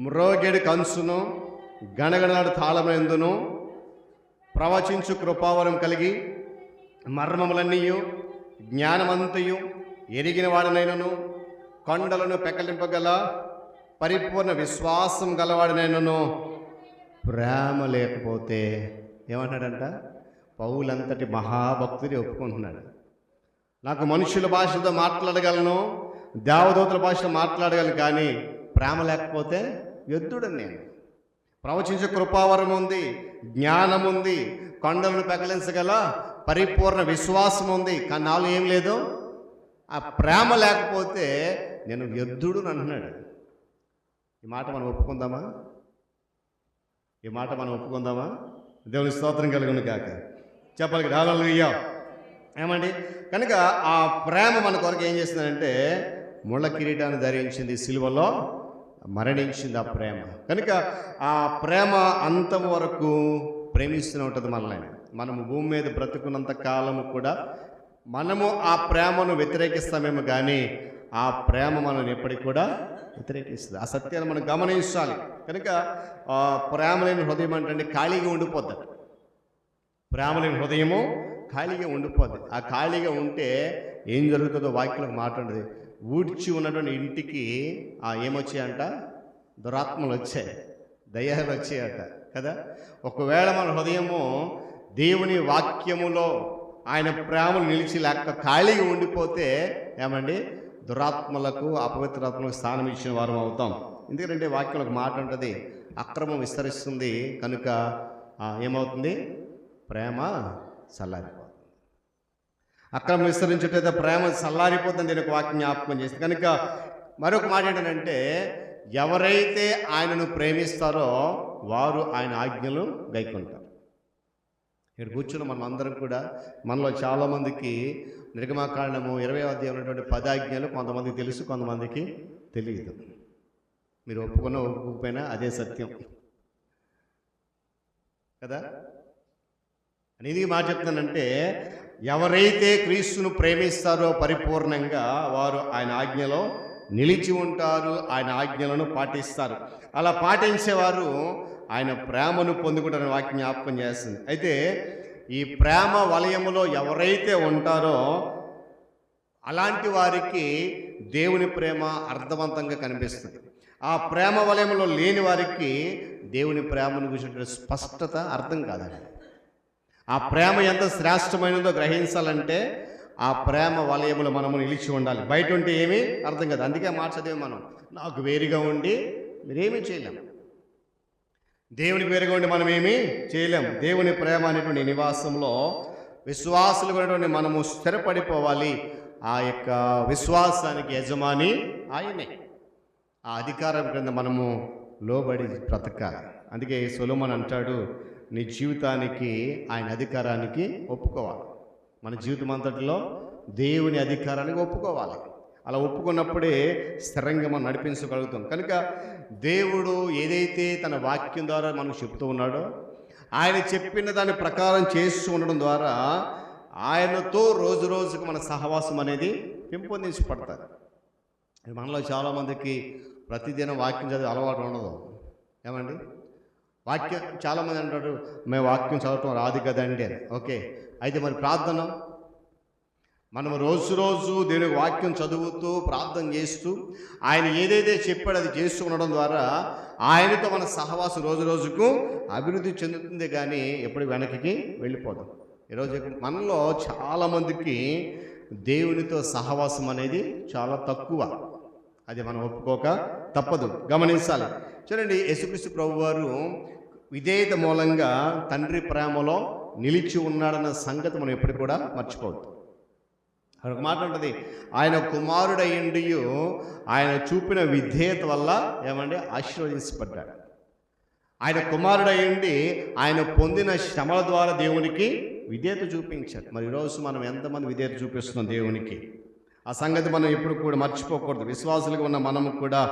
మ్రోగెడు కంసును, గణగణాడు తాళమెందును, ప్రవచించు కృపావరం కలిగి మర్మములన్నీయు జ్ఞానమంతయు ఎరిగిన వాడనైనను, కొండలను పెకలింపగల పరిపూర్ణ విశ్వాసం గలవాడనైనను ప్రేమ లేకపోతే ఏమంటాడంట, పౌలంతటి మహాభక్తుడి ఒప్పుకుంటున్నాడు. నాకు మనుషుల భాషతో మాట్లాడగలను, దేవదూతల భాషలో మాట్లాడగలను, కానీ ప్రేమ లేకపోతే వ్యర్థుడని నేను. ప్రవచించే కృపావరం ఉంది, జ్ఞానం ఉంది, కొండలను పెకలించగల పరిపూర్ణ విశ్వాసం ఉంది, కానీ నాలో ఏం లేదు, ఆ ప్రేమ లేకపోతే నేను వ్యర్థుడు అంటున్నాడు. ఈ మాట మనం ఒప్పుకుందామా? ఈ మాట మనం ఒప్పుకుందామా? దేవుని స్తోత్రం కలుగును కాక. చెప్పాలి హల్లెలూయా. ఏమండి, కనుక ఆ ప్రేమ మన కొరకు ఏం చేస్తుందంటే ముళ్ళ కిరీటాన్ని ధరించింది, సిలువలో మరణించింది ఆ ప్రేమ. కనుక ఆ ప్రేమ అంతం వరకు ప్రేమిస్తూనే ఉంటుంది మనల్ని. మనము భూమి మీద బ్రతుకున్నంత కాలము కూడా మనము ఆ ప్రేమను వ్యతిరేకిస్తామేమో, కానీ ఆ ప్రేమ మనల్ని ఎప్పటికి కూడా వ్యతిరేకిస్తుంది. ఆ సత్యాన్ని మనం గమనించాలి. కనుక ప్రేమ లేని హృదయం అంటే ఖాళీగా ఉండిపోద్ది. ప్రేమ లేని హృదయము ఖాళీగా ఉండిపోద్ది. ఆ ఖాళీగా ఉంటే ఏం జరుగుతుందో వాక్యంలో మాట్లాడేది, ఊడ్చి ఉన్నటువంటి ఇంటికి ఏమొచ్చాయంట, దురాత్మలు వచ్చాయి, దయ్యాలు వచ్చాయట కదా. ఒకవేళ మన హృదయము దేవుని వాక్యములో ఆయన ప్రేమలు నిలిచి లేక ఖాళీగా ఉండిపోతే ఏమండి, దురాత్మలకు అపవిత్రాత్మలకు స్థానం ఇచ్చిన వారం అవుతాం. ఎందుకంటే వాక్యం ఒక మాట ఉంటుంది, అక్రమం విస్తరిస్తుంది కనుక ఏమవుతుంది, ప్రేమ చల్లారిపోతుంది. అక్రమం విస్తరించేటైతే ప్రేమ చల్లారిపోతుంది నేను ఒక వాక్యం జ్ఞాపకం చేస్తే. కనుక మరొక మాట ఏంటంటే, ఎవరైతే ఆయనను ప్రేమిస్తారో వారు ఆయన ఆజ్ఞలు గైకొంటారు. ఇక్కడ కూర్చున్న మనం అందరం కూడా, మనలో చాలామందికి నిర్గమాకాండము 20వ అధ్యాయం ఉన్నటువంటి 10 ఆజ్ఞలు కొంతమందికి తెలుసు, కొంతమందికి తెలియదు. మీరు ఒప్పుకున్న ఒప్పుకోకపోయినా అదే సత్యం కదా. నేను ఈ మాట చెప్తానంటే, ఎవరైతే క్రీస్తును ప్రేమిస్తారో పరిపూర్ణంగా వారు ఆయన ఆజ్ఞలో నిలిచి ఉంటారు, ఆయన ఆజ్ఞలను పాటిస్తారు. అలా పాటించేవారు ఆయన ప్రేమను పొందుకుంటారని వాక్యం జ్ఞాపకం చేస్తుంది. అయితే ఈ ప్రేమ వలయములో ఎవరైతే ఉంటారో అలాంటి వారికి దేవుని ప్రేమ అర్థవంతంగా కనిపిస్తుంది. ఆ ప్రేమ వలయంలో లేని వారికి దేవుని ప్రేమను గురించి స్పష్టత అర్థం కాదండి. ఆ ప్రేమ ఎంత శ్రేష్టమైనదో గ్రహించాలంటే ఆ ప్రేమ వలయములో మనము నిలిచి ఉండాలి. బయట ఉంటే ఏమీ అర్థం కాదు. అందుకే మార్చదేమో మనం నాకు వేరుగా ఉండి మీరేమీ చేయలేము, దేవునికి వేరుగా ఉండి మనం ఏమీ చేయలేము. దేవుని ప్రేమ అనేటువంటి నివాసంలో విశ్వాసులు అనేటువంటి మనము స్థిరపడిపోవాలి. ఆ యొక్క విశ్వాసానికి యజమాని ఆయనే. ఆ అధికారం క్రింద మనము లోబడి బ్రతకాలి. అందుకే సొలొమోను అంటాడు, నీ జీవితానికి ఆయన అధికారానికి ఒప్పుకోవాలి. మన జీవితం అంతటిలో దేవుని అధికారానికి ఒప్పుకోవాలి. అలా ఒప్పుకున్నప్పుడే స్థిరంగా మనం నడిపించగలుగుతాం. కనుక దేవుడు ఏదైతే తన వాక్యం ద్వారా మనకు చెప్తూ ఉన్నాడో ఆయన చెప్పిన దాని ప్రకారం చేస్తూ ఉండడం ద్వారా ఆయనతో రోజు రోజుకు మన సహవాసం అనేది పెంపొందించబడతారు. మనలో చాలామందికి ప్రతిదినం వాక్యం చదివే అలవాటు ఉండదు. ఏమండి, వాక్యం చాలామంది అంటారు, మేము వాక్యం చదవటం రాదు కదండి అని. ఓకే, అయితే మరి ప్రార్థన, మనం రోజు దేవుని వాక్యం చదువుతూ ప్రార్థన చేస్తూ ఆయన ఏదైతే చెప్పాడో అది చేస్తూ ఉండడం ద్వారా ఆయనతో మన సహవాసం రోజు రోజుకు అభివృద్ధి చెందుతుంది, కానీ ఎప్పుడు వెనక్కి వెళ్ళిపోదాం. ఈరోజు మనలో చాలామందికి దేవునితో సహవాసం అనేది చాలా తక్కువ. అది మనం ఒప్పుకోక తప్పదు, గమనించాలి. చూడండి, యేసుక్రీస్తు ప్రభువారు విధేయత మూలంగా తండ్రి ప్రేమలో నిలిచి ఉన్నాడన్న సంగతి మనం ఎప్పుడు కూడా మర్చిపోవద్దు. అక్కడ ఒక మాట ఉంటుంది, ఆయన కుమారుడయ్యుండి ఆయన చూపిన విధేయత వల్ల ఏమంటే ఆశీర్వదించబడ్డాడు. ఆయన కుమారుడయ్యుండి ఆయన పొందిన శ్రమల ద్వారా దేవునికి విధేయత చూపించాడు. మరి ఈరోజు మనం ఎంతమంది విధేయత చూపిస్తున్నాం దేవునికి? ఆ సంగతి మనం ఎప్పుడు కూడా మర్చిపోకూడదు. విశ్వాసులుగా ఉన్న మనము కూడా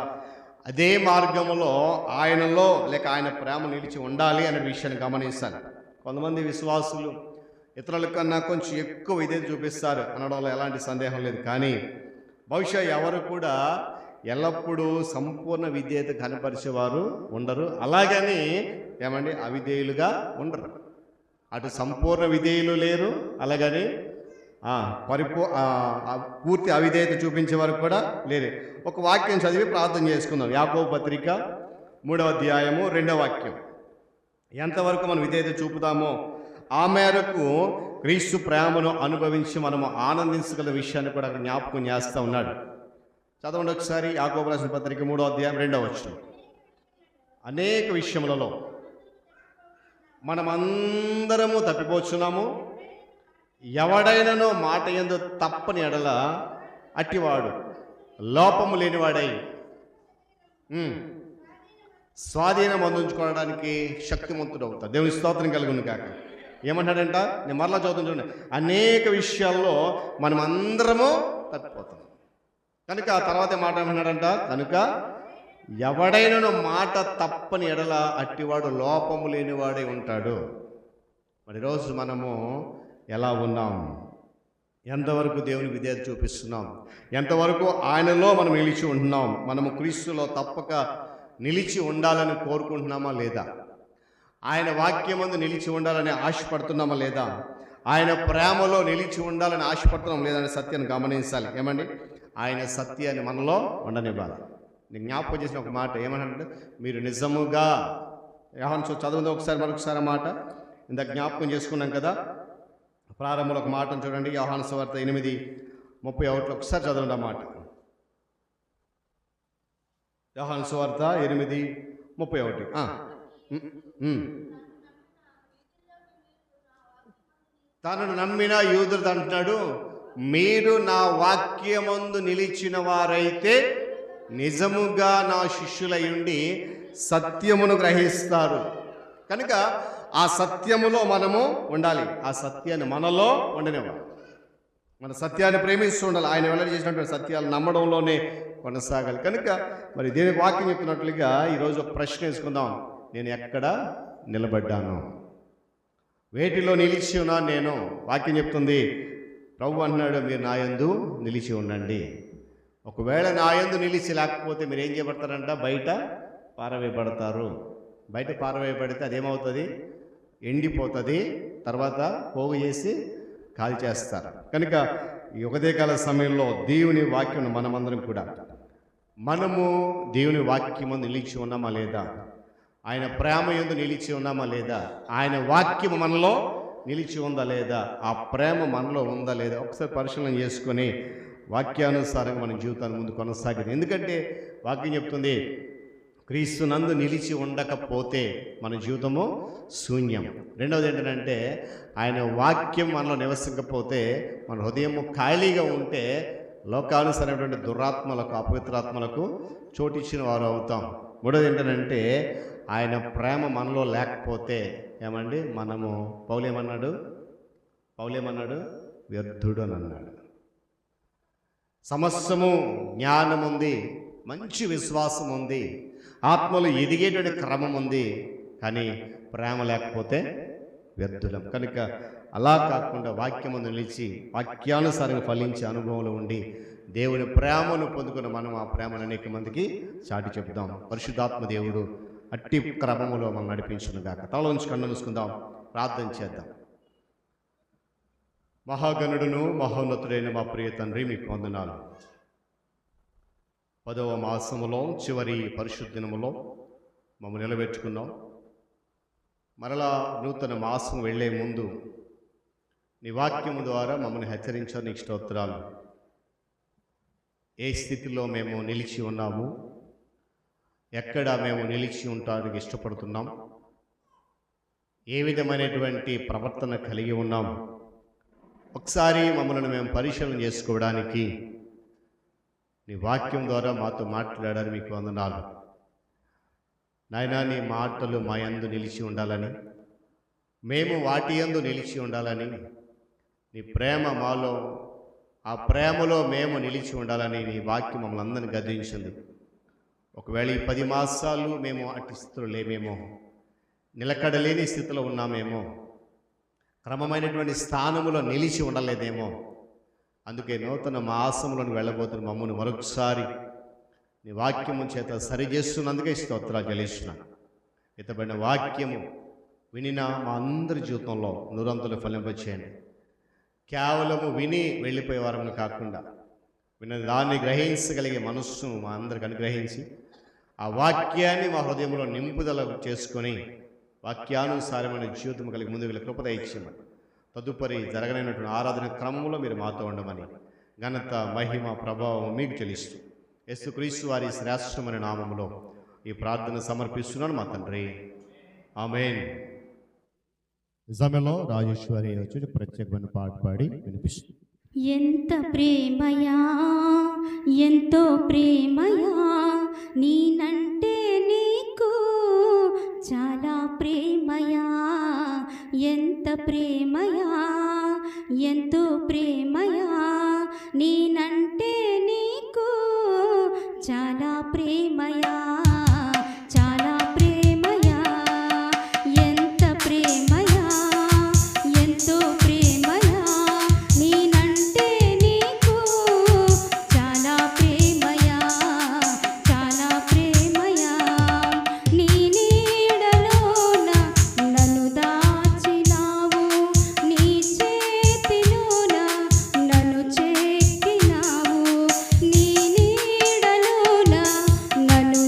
అదే మార్గంలో ఆయనలో లేక ఆయన ప్రేమ నిలిచి ఉండాలి అనే విషయాన్ని గమనించాలి. కొంతమంది విశ్వాసులు ఇతరుల కన్నా కొంచెం ఎక్కువ విధేయత చూపిస్తారు అనడంలో ఎలాంటి సందేహం లేదు. కానీ బహుశా ఎవరు కూడా ఎల్లప్పుడూ సంపూర్ణ విధేయత కనపరిచేవారు ఉండరు. అలాగని ఏమండి అవిధేయులుగా ఉండరు. అటు సంపూర్ణ విధేయులు లేరు, అలాగని పూర్తి అవిధేయత చూపించే వరకు కూడా లేరు. ఒక వాక్యం చదివి ప్రార్థన చేసుకుందాం. యాకోబు పత్రిక 3వ అధ్యాయము 2వ వాక్యం. ఎంతవరకు మనం విధేయత చూపుతామో ఆ మేరకు క్రీస్తు ప్రేమను అనుభవించి మనము ఆనందించగల విషయాన్ని కూడా జ్ఞాపకం చేస్తూ ఉన్నాడు. చదవండి ఒకసారి యాకోబు రాసిన పత్రిక 3వ అధ్యాయం 2వ వచనం. అనేక విషయములలో మనమందరము తప్పిపోచున్నాము, ఎవడైనను మాట యందు తప్పని ఎడల అట్టివాడు లోపము లేనివాడై స్వాధీనం అందించుకోవడానికి శక్తిమంతుడు అవుతాడు. దేవుని స్తోత్రం కలుగును కాక. ఏమంటాడంట, నేను మరలా చదువుతాను చూడండి, అనేక విషయాల్లో మనం అందరము తప్పిపోతాం. కనుక ఆ తర్వాత మాట ఏమన్నాడంట, కనుక ఎవడైనను మాట తప్పని ఎడల అట్టివాడు లోపము లేనివాడై ఉంటాడు. మరి ఈరోజు మనము ఎలా ఉన్నాం? ఎంతవరకు దేవుని విధేయత చూపిస్తున్నాం? ఎంతవరకు ఆయనలో మనం నిలిచి ఉంటున్నాం? మనము క్రీస్తులో తప్పక నిలిచి ఉండాలని కోరుకుంటున్నామా లేదా? ఆయన వాక్యమందు నిలిచి ఉండాలని ఆశపడుతున్నామా లేదా? ఆయన ప్రేమలో నిలిచి ఉండాలని ఆశపడుతున్నాం లేదనే సత్యాన్ని గమనించాలి. ఏమండి, ఆయన సత్యాన్ని మనలో ఉండనివ్వాలి. నేను జ్ఞాపకం చేసిన ఒక మాట ఏమనంటే, మీరు నిజముగా యోహాను చదువుంది ఒకసారి మరొకసారి ఆ మాట ఇందాక జ్ఞాపకం చేసుకున్నాం కదా. ప్రారంభంలో ఒక మాటను చూడండి, యోహాను సువార్త 8:31 ఒకసారి చదవండి ఆ మాట. యోహాను సువార్త 8:31. తనను నమ్మిన యూదులు అంటున్నాడు, మీరు నా వాక్యమందు నిలిచిన వారైతే నిజముగా నా శిష్యులయ్యుండి సత్యమును గ్రహిస్తారు. కనుక ఆ సత్యములో మనము ఉండాలి. ఆ సత్యాన్ని మనలో ఉండనివ్వాలి. మన సత్యాన్ని ప్రేమిస్తూ ఉండాలి. ఆయన వెల్లడి చేసినటువంటి సత్యాలు నమ్మడంలోనే కొనసాగాలి. కనుక మరి దేవుని వాక్యం చెప్తున్నట్లుగా ఈరోజు ఒక ప్రశ్న వేసుకుందాం. నేను ఎక్కడ నిలబడ్డాను? వేటిలో నిలిచి ఉన్నాను నేను? వాక్యం చెప్తుంది, ప్రభు అన్నాడు, మీరు నా యందు నిలిచి ఉండండి. ఒకవేళ నా యందు నిలిచి లేకపోతే మీరు ఏం చేయబడతారంట? బయట పారవేయబడతారు. బయట పారవేయబడితే అదేమవుతుంది? ఎండిపోతుంది. తర్వాత పోగు చేసి కాల్ చేస్తారు. కనుక ఈ ఉదయకాల సమయంలో దేవుని వాక్యం మనమందరం కూడా మనము దేవుని వాక్యము నిలిచి ఉన్నామా లేదా? ఆయన ప్రేమ యందు నిలిచి ఉన్నామా లేదా? ఆయన వాక్యము మనలో నిలిచి ఉందా లేదా? ఆ ప్రేమ మనలో ఉందా లేదా? ఒకసారి పరిశీలన చేసుకొని వాక్యానుసారంగా మన జీవితాన్ని ముందు కొనసాగింది. ఎందుకంటే వాక్యం చెప్తుంది, క్రీస్తునందు నిలిచి ఉండకపోతే మన జీవితము శూన్యం. రెండవది ఏంటంటే, ఆయన వాక్యం మనలో నివసించకపోతే మన హృదయము ఖాళీగా ఉంటే లోకానుసరైనటువంటి దురాత్మలకు, అపవిత్రాత్మలకు చోటిచ్చిన వారు అవుతాం. మూడవది ఏంటంటే, ఆయన ప్రేమ మనలో లేకపోతే ఏమండి, మనము పౌలేమన్నాడు వ్యర్థుడు అని అన్నాడు. సమస్తము జ్ఞానం ఉంది, మంచి విశ్వాసం ఉంది, ఆత్మలో ఎదిగేటువంటి క్రమం ఉంది, కానీ ప్రేమ లేకపోతే వ్యర్థులం. కనుక అలా కాకుండా వాక్యము నిలిచి వాక్యానుసారంగా ఫలించే అనుభవంలో ఉండి దేవుని ప్రేమను పొందుకున్న మనం ఆ ప్రేమను అనేక మందికి చాటి చెప్దాం. పరిశుద్ధాత్మ దేవుడు అట్టి క్రమములో మనం నడిపించును గాక. తలలోంచి కన్ను మూసుకుందాం, ప్రార్థన చేద్దాం. మహాగణుడును మహోన్నతుడైన మా ప్రియ తండ్రి, మీకు వందనాలు. 10వ మాసములో చివరి పరిశుద్ధ దినములో మమ్మల్ని నిలబెట్టుకున్నాం. మరలా నూతన మాసం వెళ్లే ముందు నీ వాక్యము ద్వారా మమ్మల్ని హెచ్చరించారు. నీకు స్తోత్రాలు. ఏ స్థితిలో మేము నిలిచి ఉన్నాము, ఎక్కడ మేము నిలిచి ఉండడానికి ఇష్టపడుతున్నాం, ఏ విధమైనటువంటి ప్రవర్తన కలిగి ఉన్నాం, ఒకసారి మమ్మల్ని మేము పరిశీలన చేసుకోవడానికి నీ వాక్యం ద్వారా మాతో మాట్లాడారు. మీకు వందనాలు నాయనా. నీ మాటలు మా యందు నిలిచి ఉండాలని, మేము వాటి యందు నిలిచి ఉండాలని, నీ ప్రేమ మాలో, ఆ ప్రేమలో మేము నిలిచి ఉండాలని నీ వాక్యం మమ్మల్ని అందరినీ గద్దించింది. ఒకవేళ ఈ 10 మాసాలు మేము అట్టి స్థితిలో లేమేమో, నిలకడలేని స్థితిలో ఉన్నామేమో, క్రమమైనటువంటి స్థానంలో నిలిచి ఉండలేదేమో, అందుకే నూతన మాసంలోని వెళ్ళబోతున్న మమ్మల్ని మరొకసారి నీ వాక్యము చేత సరిచేస్తున్నందుకే స్తోత్రాలు చెల్లిస్తున్నాను. ఇతబడిన వాక్యము వినిన మా అందరి జీవితంలో నూరంతులు ఫలింపచేయండి. కేవలము విని వెళ్ళిపోయే వారము కాకుండా విన్న దాన్ని గ్రహించగలిగే మనస్సు మా అందరికి అనుగ్రహించి ఆ వాక్యాన్ని మా హృదయంలో నింపుదల చేసుకొని వాక్యానుసారమైన జీవితం కలిగి ముందుకు కృపద ఇచ్చేయమని, తదుపరి జరగనైనటువంటి ఆరాధన క్రమంలో మీరు మాతో ఉండమని ఘనత, మహిమ, ప్రభావం మీకు చెల్లిస్తూ యేసుక్రీస్తు వారి శ్రేష్టమైన నామములో ఈ ప్రార్థన సమర్పిస్తున్నాను మా తండ్రి, ఆమేన్. ఈ సమయంలో రాజేశ్వరి వచ్చి ప్రత్యేకమైన పాట పాడి వినిపిస్తుంది. ఎంత ప్రేమయా, ఎంతో ప్రేమయా, నేనంటే నీకు చాలా ప్రేమయా. ఎంత ప్రేమయా, ఎంతో ప్రేమయా, నేనంటే నీకు చాలా ప్రేమయా. చాలా ప్రేమయా, ఎంత ప్రేమయా, ఎంతో ప్రేమయా, నేనంటే నీకు చాలా ప్రేమయా. చాలా ప్రేమయా, నీ నీడలోన నన్ను దాచినావు, నీ చేతిలోన నన్ను చెక్కినావు, నీ నీడలోన నన్ను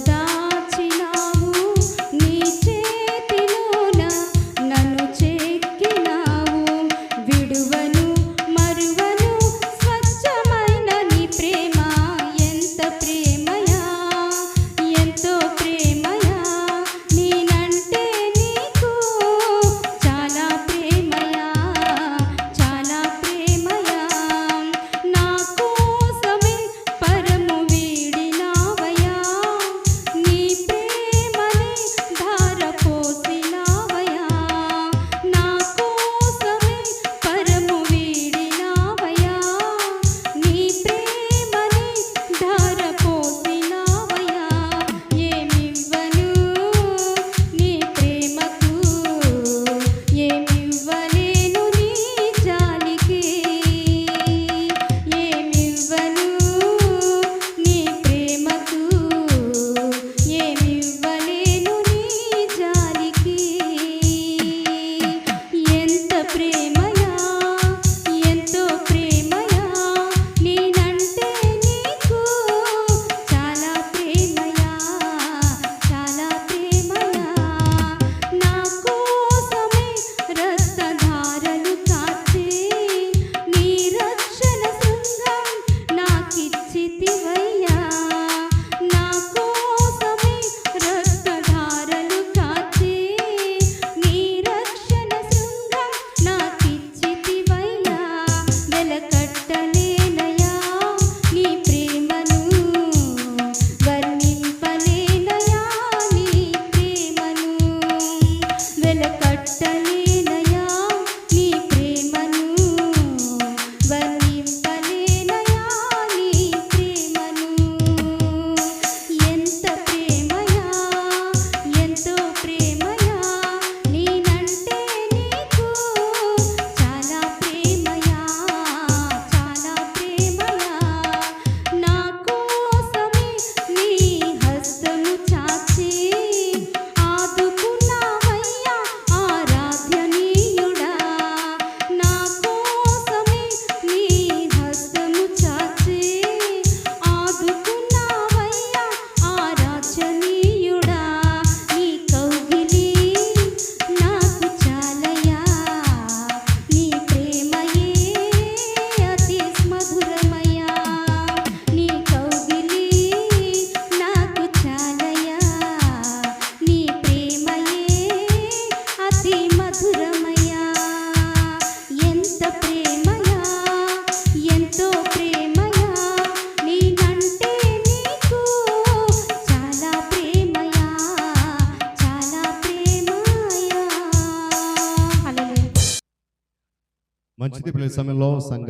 మంచిది. పిల్లల సమయంలో సంఘ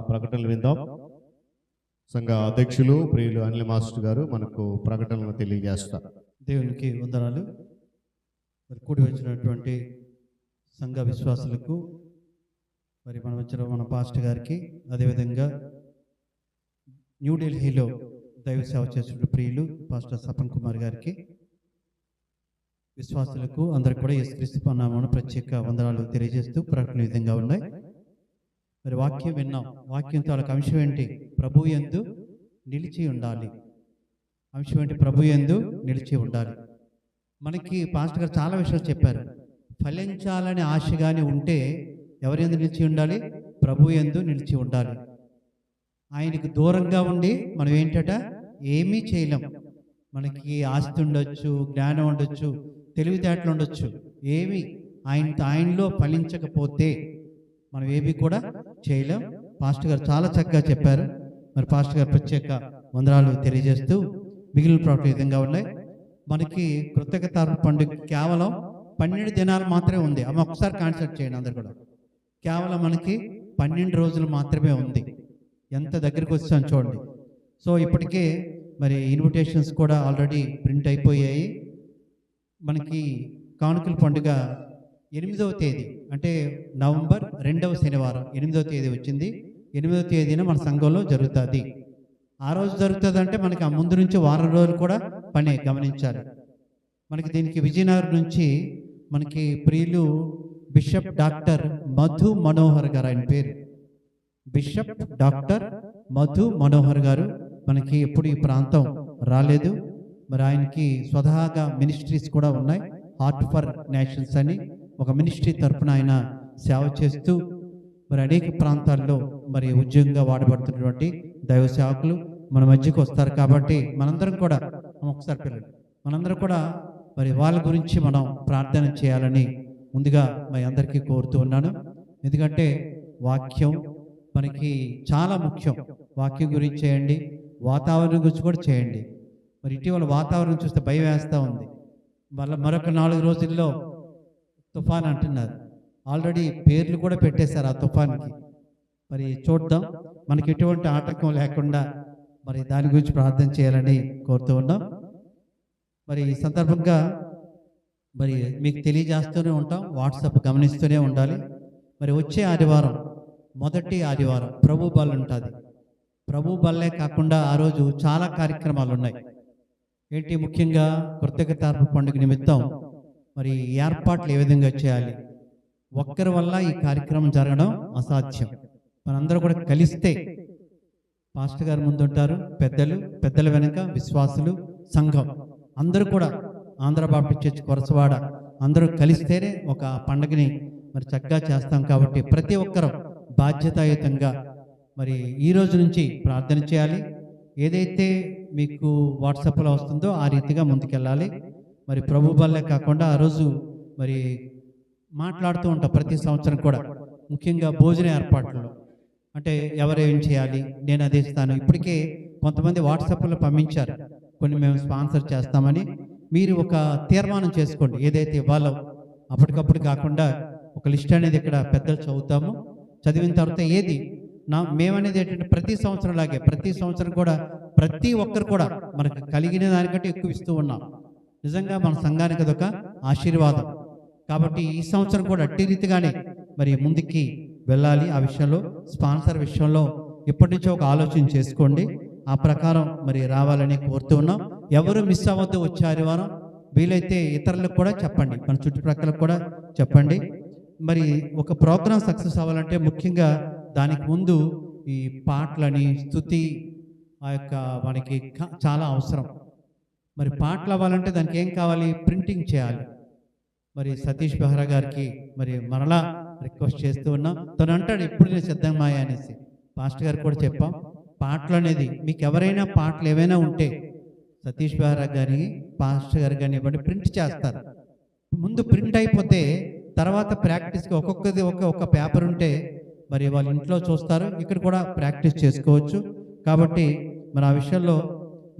ప్రకటనలు విందాం. సంఘ అధ్యక్షులు ప్రియులు అనిల్ మాస్టర్ గారు మనకు ప్రకటనలు తెలియజేస్తారు. దేవునికి వందనాలు. మరి కూడి వచ్చినటువంటి సంఘ విశ్వాసులకు, మరి మన వచ్చిన మన పాస్టర్ గారికి, అదేవిధంగా న్యూఢిల్లీలో దైవ సేవ చేస్తున్న ప్రియులు పాస్టర్ సపన్ కుమార్ గారికి, విశ్వాసులకు అందరికి కూడా యేసుక్రీస్తు నామమున ప్రత్యేక వందనాలు తెలియజేస్తూ ప్రకటన ఈ విధంగా ఉన్నాయి. మరి వాక్యం విన్నాం. వాక్యంతో వాళ్ళకి అంశం ఏంటి? ప్రభు యందు నిలిచి ఉండాలి. అంశం ఏంటి? ప్రభు యందు నిలిచి ఉండాలి. మనకి పాస్టర్ గారు చాలా విషయాలు చెప్పారు. ఫలించాలని ఆశ కానీ ఉంటే ఎవరి యందు నిలిచి ఉండాలి? ప్రభు యందు నిలిచి ఉండాలి. ఆయనకు దూరంగా ఉండి మనం ఏంటట ఏమీ చేయలేం. మనకి ఆస్తి ఉండొచ్చు, జ్ఞానం ఉండొచ్చు, తెలివితేటలు ఉండొచ్చు, ఏమి ఆయనలో ఫలించకపోతే మనం ఏవి కూడా చేయలేం. పాస్టర్ గారు చాలా చక్కగా చెప్పారు. మరి పాస్టర్ గారు ప్రత్యేక వందనాలు తెలియజేస్తూ మిగిలిన ప్రకటన విధంగా ఉన్నాయి. మనకి కృతజ్ఞతార్పణ పండుగ కేవలం 12 దినాలు మాత్రమే ఉంది. అమ్మ ఒకసారి కాన్సెప్ట్ చేయండి అందరు కూడా. కేవలం మనకి 12 రోజులు మాత్రమే ఉంది. ఎంత దగ్గరికి వచ్చాం చూడండి. సో ఇప్పటికే మరి ఇన్విటేషన్స్ కూడా ఆల్రెడీ ప్రింట్ అయిపోయాయి. మనకి కానుకల పండుగ 8వ తేదీ, అంటే నవంబర్ 2వ శనివారం 8వ తేదీ వచ్చింది. 8వ తేదీన మన సంఘంలో జరుగుతుంది. ఆ రోజు జరుగుతుంది అంటే మనకి ఆ ముందు నుంచి వారం రోజులు కూడా పనే గమనించాలి. మనకి దీనికి విజయనగరం నుంచి మనకి ప్రియులు బిషప్ డాక్టర్ మధు మనోహర్ గారు, ఆయన పేరు బిషప్ డాక్టర్ మధు మనోహర్ గారు. మనకి ఎప్పుడు ఈ ప్రాంతం రాలేదు. మరి ఆయనకి స్వతహాగా మినిస్ట్రీస్ కూడా ఉన్నాయి. హార్ట్ ఫర్ నేషన్స్ అని ఒక మినిస్ట్రీ తరఫున ఆయన సేవ చేస్తూ మరి అనేక ప్రాంతాల్లో మరి ఉద్యోగంగా వాడబడుతున్నటువంటి దైవ సేవకులు మన మధ్యకు వస్తారు. కాబట్టి మనందరం కూడా ఒకసారి పిల్లలు మనందరం కూడా మరి వాళ్ళ గురించి మనం ప్రార్థన చేయాలని ముందుగా మరి అందరికీ కోరుతూ ఉన్నాను. ఎందుకంటే వాక్యం మనకి చాలా ముఖ్యం. వాక్యం గురించి చేయండి, వాతావరణం గురించి కూడా చేయండి. మరి ఇటీవల వాతావరణం చూస్తే భయం వేస్తూ ఉంది. మళ్ళీ మరొక 4 రోజుల్లో తుఫాన్ అంటున్నారు. ఆల్రెడీ పేర్లు కూడా పెట్టేశారు ఆ తుఫాన్కి. మరి చూద్దాం, మనకి ఎటువంటి ఆటంకం లేకుండా మరి దాని గురించి ప్రార్థన చేయాలని కోరుతూ ఉన్నాం. మరి ఈ సందర్భంగా మరి మీకు తెలియజేస్తూనే ఉంటాం, వాట్సాప్ గమనిస్తూనే ఉండాలి. మరి వచ్చే ఆదివారం, మొదటి ఆదివారం ప్రభు బల్ల ఉంటుంది. ప్రభు బల్లే కాకుండా ఆ రోజు చాలా కార్యక్రమాలు ఉన్నాయి. ఏంటి? ముఖ్యంగా కృతజ్ఞతార్పణ పండుగ నిమిత్తం మరి ఏర్పాట్లు ఏ విధంగా చేయాలి? ఒక్కరి వల్ల ఈ కార్యక్రమం జరగడం అసాధ్యం. మనందరూ కూడా కలిస్తే, పాస్టర్ గారు ముందుంటారు, పెద్దల వెనుక విశ్వాసులు, సంఘం అందరూ కూడా, ఆంధ్ర బాప్టిస్ట్ చర్చ్ కొరసవాడ అందరూ కలిస్తేనే ఒక పండుగని మరి చక్కగా చేస్తాం. కాబట్టి ప్రతి ఒక్కరూ బాధ్యతాయుతంగా మరి ఈ రోజు నుంచి ప్రార్థన చేయాలి. ఏదైతే మీకు వాట్సాప్లో వస్తుందో ఆ రీతిగా ముందుకెళ్ళాలి. మరి ప్రభు బల్లే కాకుండా ఆ రోజు మరి మాట్లాడుతూ ఉంటాం ప్రతి సంవత్సరం కూడా, ముఖ్యంగా భోజన ఏర్పాట్లలో. అంటే ఎవరేం చేయాలి, నేను అదే ఇస్తాను. ఇప్పటికే కొంతమంది వాట్సాప్లో పంపించారు, కొన్ని మేము స్పాన్సర్ చేస్తామని. మీరు ఒక తీర్మానం చేసుకోండి, ఏదైతే ఇవ్వాలో అప్పటికప్పుడు కాకుండా ఒక లిస్ట్ అనేది ఇక్కడ పెద్దలు చదువుతాము. చదివిన తర్వాత ఏది మేమనేది ఏంటంటే ప్రతి సంవత్సరం లాగే ప్రతి సంవత్సరం కూడా ప్రతి ఒక్కరు కూడా మనకు కలిగిన దానికంటే ఎక్కువ ఇస్తూ ఉన్నాం. నిజంగా మన సంఘానికి అదొక ఆశీర్వాదం. కాబట్టి ఈ సంవత్సరం కూడా అట్టి రీతిగానే మరి ముందుకి వెళ్ళాలి. ఆ విషయంలో స్పాన్సర్ విషయంలో ఇప్పటి నుంచో ఒక ఆలోచన చేసుకోండి. ఆ ప్రకారం మరి రావాలని కోరుతూ ఉన్నాం. ఎవరు మిస్ అవ్వద్దు. వచ్చే ఆదివారం వీలైతే ఇతరులకు కూడా చెప్పండి, మన చుట్టుప్రక్కలకు కూడా చెప్పండి. మరి ఒక ప్రోగ్రాం సక్సెస్ అవ్వాలంటే ముఖ్యంగా దానికి ముందు ఈ పాటలని, స్తుతి ఆ యొక్క మనకి చాలా అవసరం. మరి పాటలు అవ్వాలంటే దానికి ఏం కావాలి? ప్రింటింగ్ చేయాలి. మరి సతీష్ బెహ్రా గారికి మరి మరలా రిక్వెస్ట్ చేస్తూ ఉన్నాం. తను అంటాడు ఇప్పుడు నేను సిద్ధమాయ అనేసి. పాస్టర్ గారు కూడా చెప్పాం, పాటలు అనేది మీకు ఎవరైనా పాటలు ఏవైనా ఉంటే సతీష్ బెహ్రా గారి పాస్టర్ గారు కానీ ఇవ్వండి, ప్రింట్ చేస్తారు. ముందు ప్రింట్ అయిపోతే తర్వాత ప్రాక్టీస్కి ఒక్కొక్కది ఒక పేపర్ ఉంటే మరి వాళ్ళ ఇంట్లో చూస్తారు, ఇక్కడ కూడా ప్రాక్టీస్ చేసుకోవచ్చు. కాబట్టి మరి ఆ విషయంలో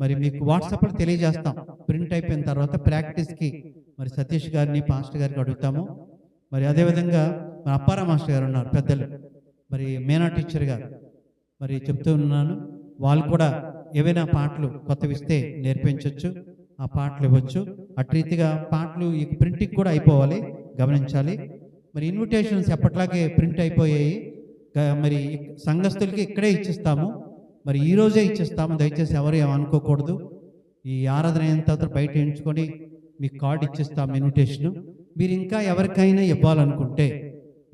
మరి మీకు వాట్సాప్లో తెలియజేస్తాం. ప్రింట్ అయిపోయిన తర్వాత ప్రాక్టీస్కి మరి సతీష్ గారిని పాస్టర్ గారికి అడుగుతాము. మరి అదేవిధంగా మరి అప్పారా మాస్టర్ గారు ఉన్నారు పెద్దలు, మరి మేనా టీచర్ గారు మరి చెప్తూ ఉన్నాను, వాళ్ళు కూడా ఏవైనా పాటలు కొత్తవి ఇస్తే నేర్పించవచ్చు, ఆ పాటలు ఇవ్వచ్చు. అటు రీతిగా పాటలు ఈ ప్రింటింగ్ కూడా అయిపోవాలి, గమనించాలి. మరి ఇన్విటేషన్స్ ఎప్పట్లాగే ప్రింట్ అయిపోయాయి. మరి సంఘస్థులకి ఇక్కడే ఇచ్చిస్తాము, మరి ఈరోజే ఇచ్చిస్తాము. దయచేసి ఎవరు ఏమనుకోకూడదు. ఈ ఆరాధన అయిన తర్వాత బయట ఎంచుకొని మీకు కార్డు ఇచ్చిస్తాము, ఇన్విటేషను. మీరు ఇంకా ఎవరికైనా ఇవ్వాలనుకుంటే,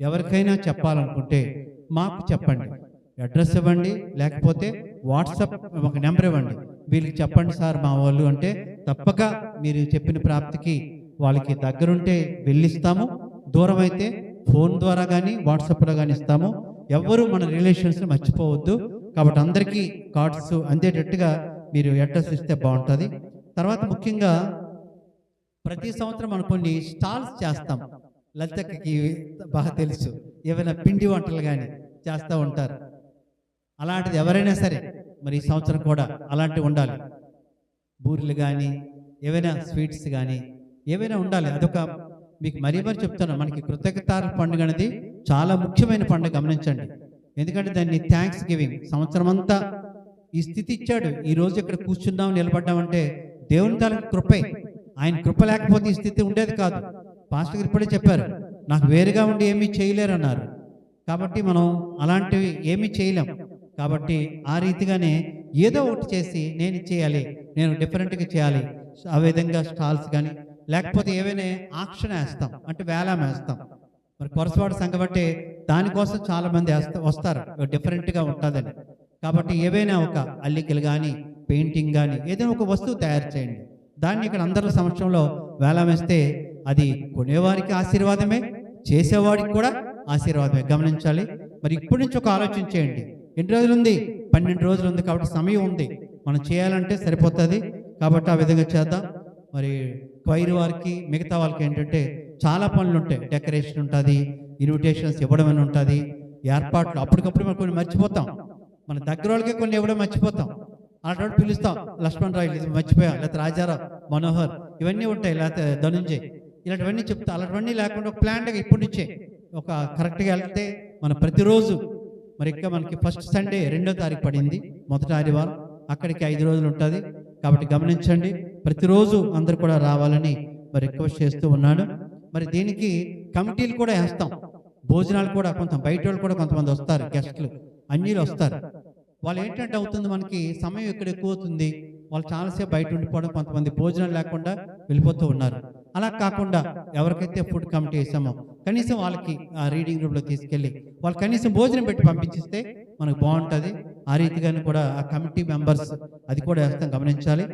ఎవరికైనా చెప్పాలనుకుంటే మాకు చెప్పండి, అడ్రస్ ఇవ్వండి, లేకపోతే వాట్సాప్ ఒక నెంబర్ ఇవ్వండి, వీళ్ళకి చెప్పండి సార్ మా వాళ్ళు అంటే తప్పక మీరు చెప్పిన ప్రాప్తికి వాళ్ళకి దగ్గరుంటే వెళ్ళిస్తాము. దూరం అయితే ఫోన్ ద్వారా కానీ వాట్సాప్లో కానీ ఇస్తాము. ఎవ్వరూ మన రిలేషన్స్ని మర్చిపోవద్దు. కాబట్టి అందరికీ కార్డ్స్ అందేటట్టుగా మీరు అడ్రస్ ఇస్తే బాగుంటుంది. తర్వాత ముఖ్యంగా ప్రతి సంవత్సరం మనం కొన్ని స్టాల్స్ చేస్తాం. లలితకి బాగా తెలుసు, ఏమైనా పిండి వంటలు కానీ చేస్తూ ఉంటారు. అలాంటిది ఎవరైనా సరే మరి ఈ సంవత్సరం కూడా అలాంటివి ఉండాలి. బూరెలు కానీ ఏవైనా స్వీట్స్ కానీ ఏవైనా ఉండాలి. అదొక మీకు మరీ చెప్తాను, మనకి కృతజ్ఞతార్పణ పండుగ అనేది చాలా ముఖ్యమైన పండుగ, గమనించండి. ఎందుకంటే దాన్ని థ్యాంక్స్ గివింగ్, సంవత్సరం అంతా ఈ స్థితి ఇచ్చాడు, ఈ రోజు ఇక్కడ కూర్చున్నాం నిలబడ్డామంటే దేవుని తాలూకు కృపే. ఆయన కృప లేకపోతే ఈ స్థితి ఉండేది కాదు. పాస్టర్ గారు ఇప్పుడే చెప్పారు, నాకు వేరుగా ఉండి ఏమీ చేయలేరు అన్నారు. కాబట్టి మనం అలాంటివి ఏమీ చేయలేం. కాబట్టి ఆ రీతిగానే ఏదో ఒకటి చేసి నేను చేయాలి, నేను డిఫరెంట్గా చేయాలి. ఆ విధంగా స్టాల్స్ కానీ లేకపోతే ఏవైనా ఆక్షన్ వేస్తాం, అంటే వేలం వేస్తాం. మరి కొరసవాడ సంఘం అంటే దానికోసం చాలా మంది వస్తారు, డిఫరెంట్గా ఉంటుందని. కాబట్టి ఏవైనా ఒక అల్లికలు కానీ పెయింటింగ్ కానీ ఏదైనా ఒక వస్తువు తయారు చేయండి. దాన్ని ఇక్కడ అందరి సమక్షంలో వేలం వేస్తే అది కొనేవారికి ఆశీర్వాదమే, చేసేవాడికి కూడా ఆశీర్వాదమే, గమనించాలి. మరి ఇప్పటి నుంచి ఒక ఆలోచన చేయండి. ఎన్ని రోజులు ఉంది? 12 రోజులు ఉంది. కాబట్టి సమయం ఉంది, మనం చేయాలంటే సరిపోతుంది. కాబట్టి ఆ విధంగా చేద్దాం. మరి క్వైర్ వారికి మిగతా వాళ్ళకి ఏంటంటే చాలా పనులు ఉంటాయి. డెకరేషన్ ఉంటుంది, ఇన్విటేషన్స్ ఇవ్వడం అని ఉంటుంది, ఏర్పాట్లు అప్పటికప్పుడు మనం కొన్ని మర్చిపోతాం. మన దగ్గర వాళ్ళకే కొన్ని ఇవ్వడం మర్చిపోతాం. అలాంటి పిలుస్తాం, లక్ష్మణ్ రాయ్ ఇది మర్చిపోయాం, లేకపోతే రాజారావు, మనోహర్, ఇవన్నీ ఉంటాయి, లేకపోతే ధనుంజయ్, ఇలాంటివన్నీ చెప్తా. అలాంటివన్నీ లేకుండా ఒక ప్లాన్గా ఇప్పటి నుంచే ఒక కరెక్ట్గా వెళ్తే మన ప్రతిరోజు మరి ఇంకా మనకి ఫస్ట్ సండే 2వ తారీఖు పడింది, మొదటి ఆదివారం, అక్కడికి 5 రోజులు ఉంటుంది. కాబట్టి గమనించండి, ప్రతిరోజు అందరు కూడా రావాలని మరి రిక్వెస్ట్ చేస్తూ ఉన్నాను. మరి దీనికి కమిటీలు కూడా వేస్తాం, భోజనాలు కూడా కొంత బయట వాళ్ళు కూడా కొంతమంది వస్తారు, గెస్ట్లు అన్యులు వస్తారు. వాళ్ళు ఏంటంటే అవుతుంది, మనకి సమయం ఇక్కడ ఎక్కువ అవుతుంది, వాళ్ళు చాలాసేపు బయట ఉండిపోవడం, కొంతమంది భోజనాలు లేకుండా వెళ్ళిపోతూ ఉన్నారు. అలా కాకుండా ఎవరికైతే ఫుడ్ కమిటీ వేసామో కనీసం వాళ్ళకి ఆ రీడింగ్ రూమ్లో తీసుకెళ్ళి వాళ్ళు కనీసం భోజనం పెట్టి పంపించిస్తే మనకు బాగుంటుంది. ఆ రీతిగానే కూడా ఆ కమిటీ మెంబర్స్ అది కూడా వేస్తాం, గమనించాలి.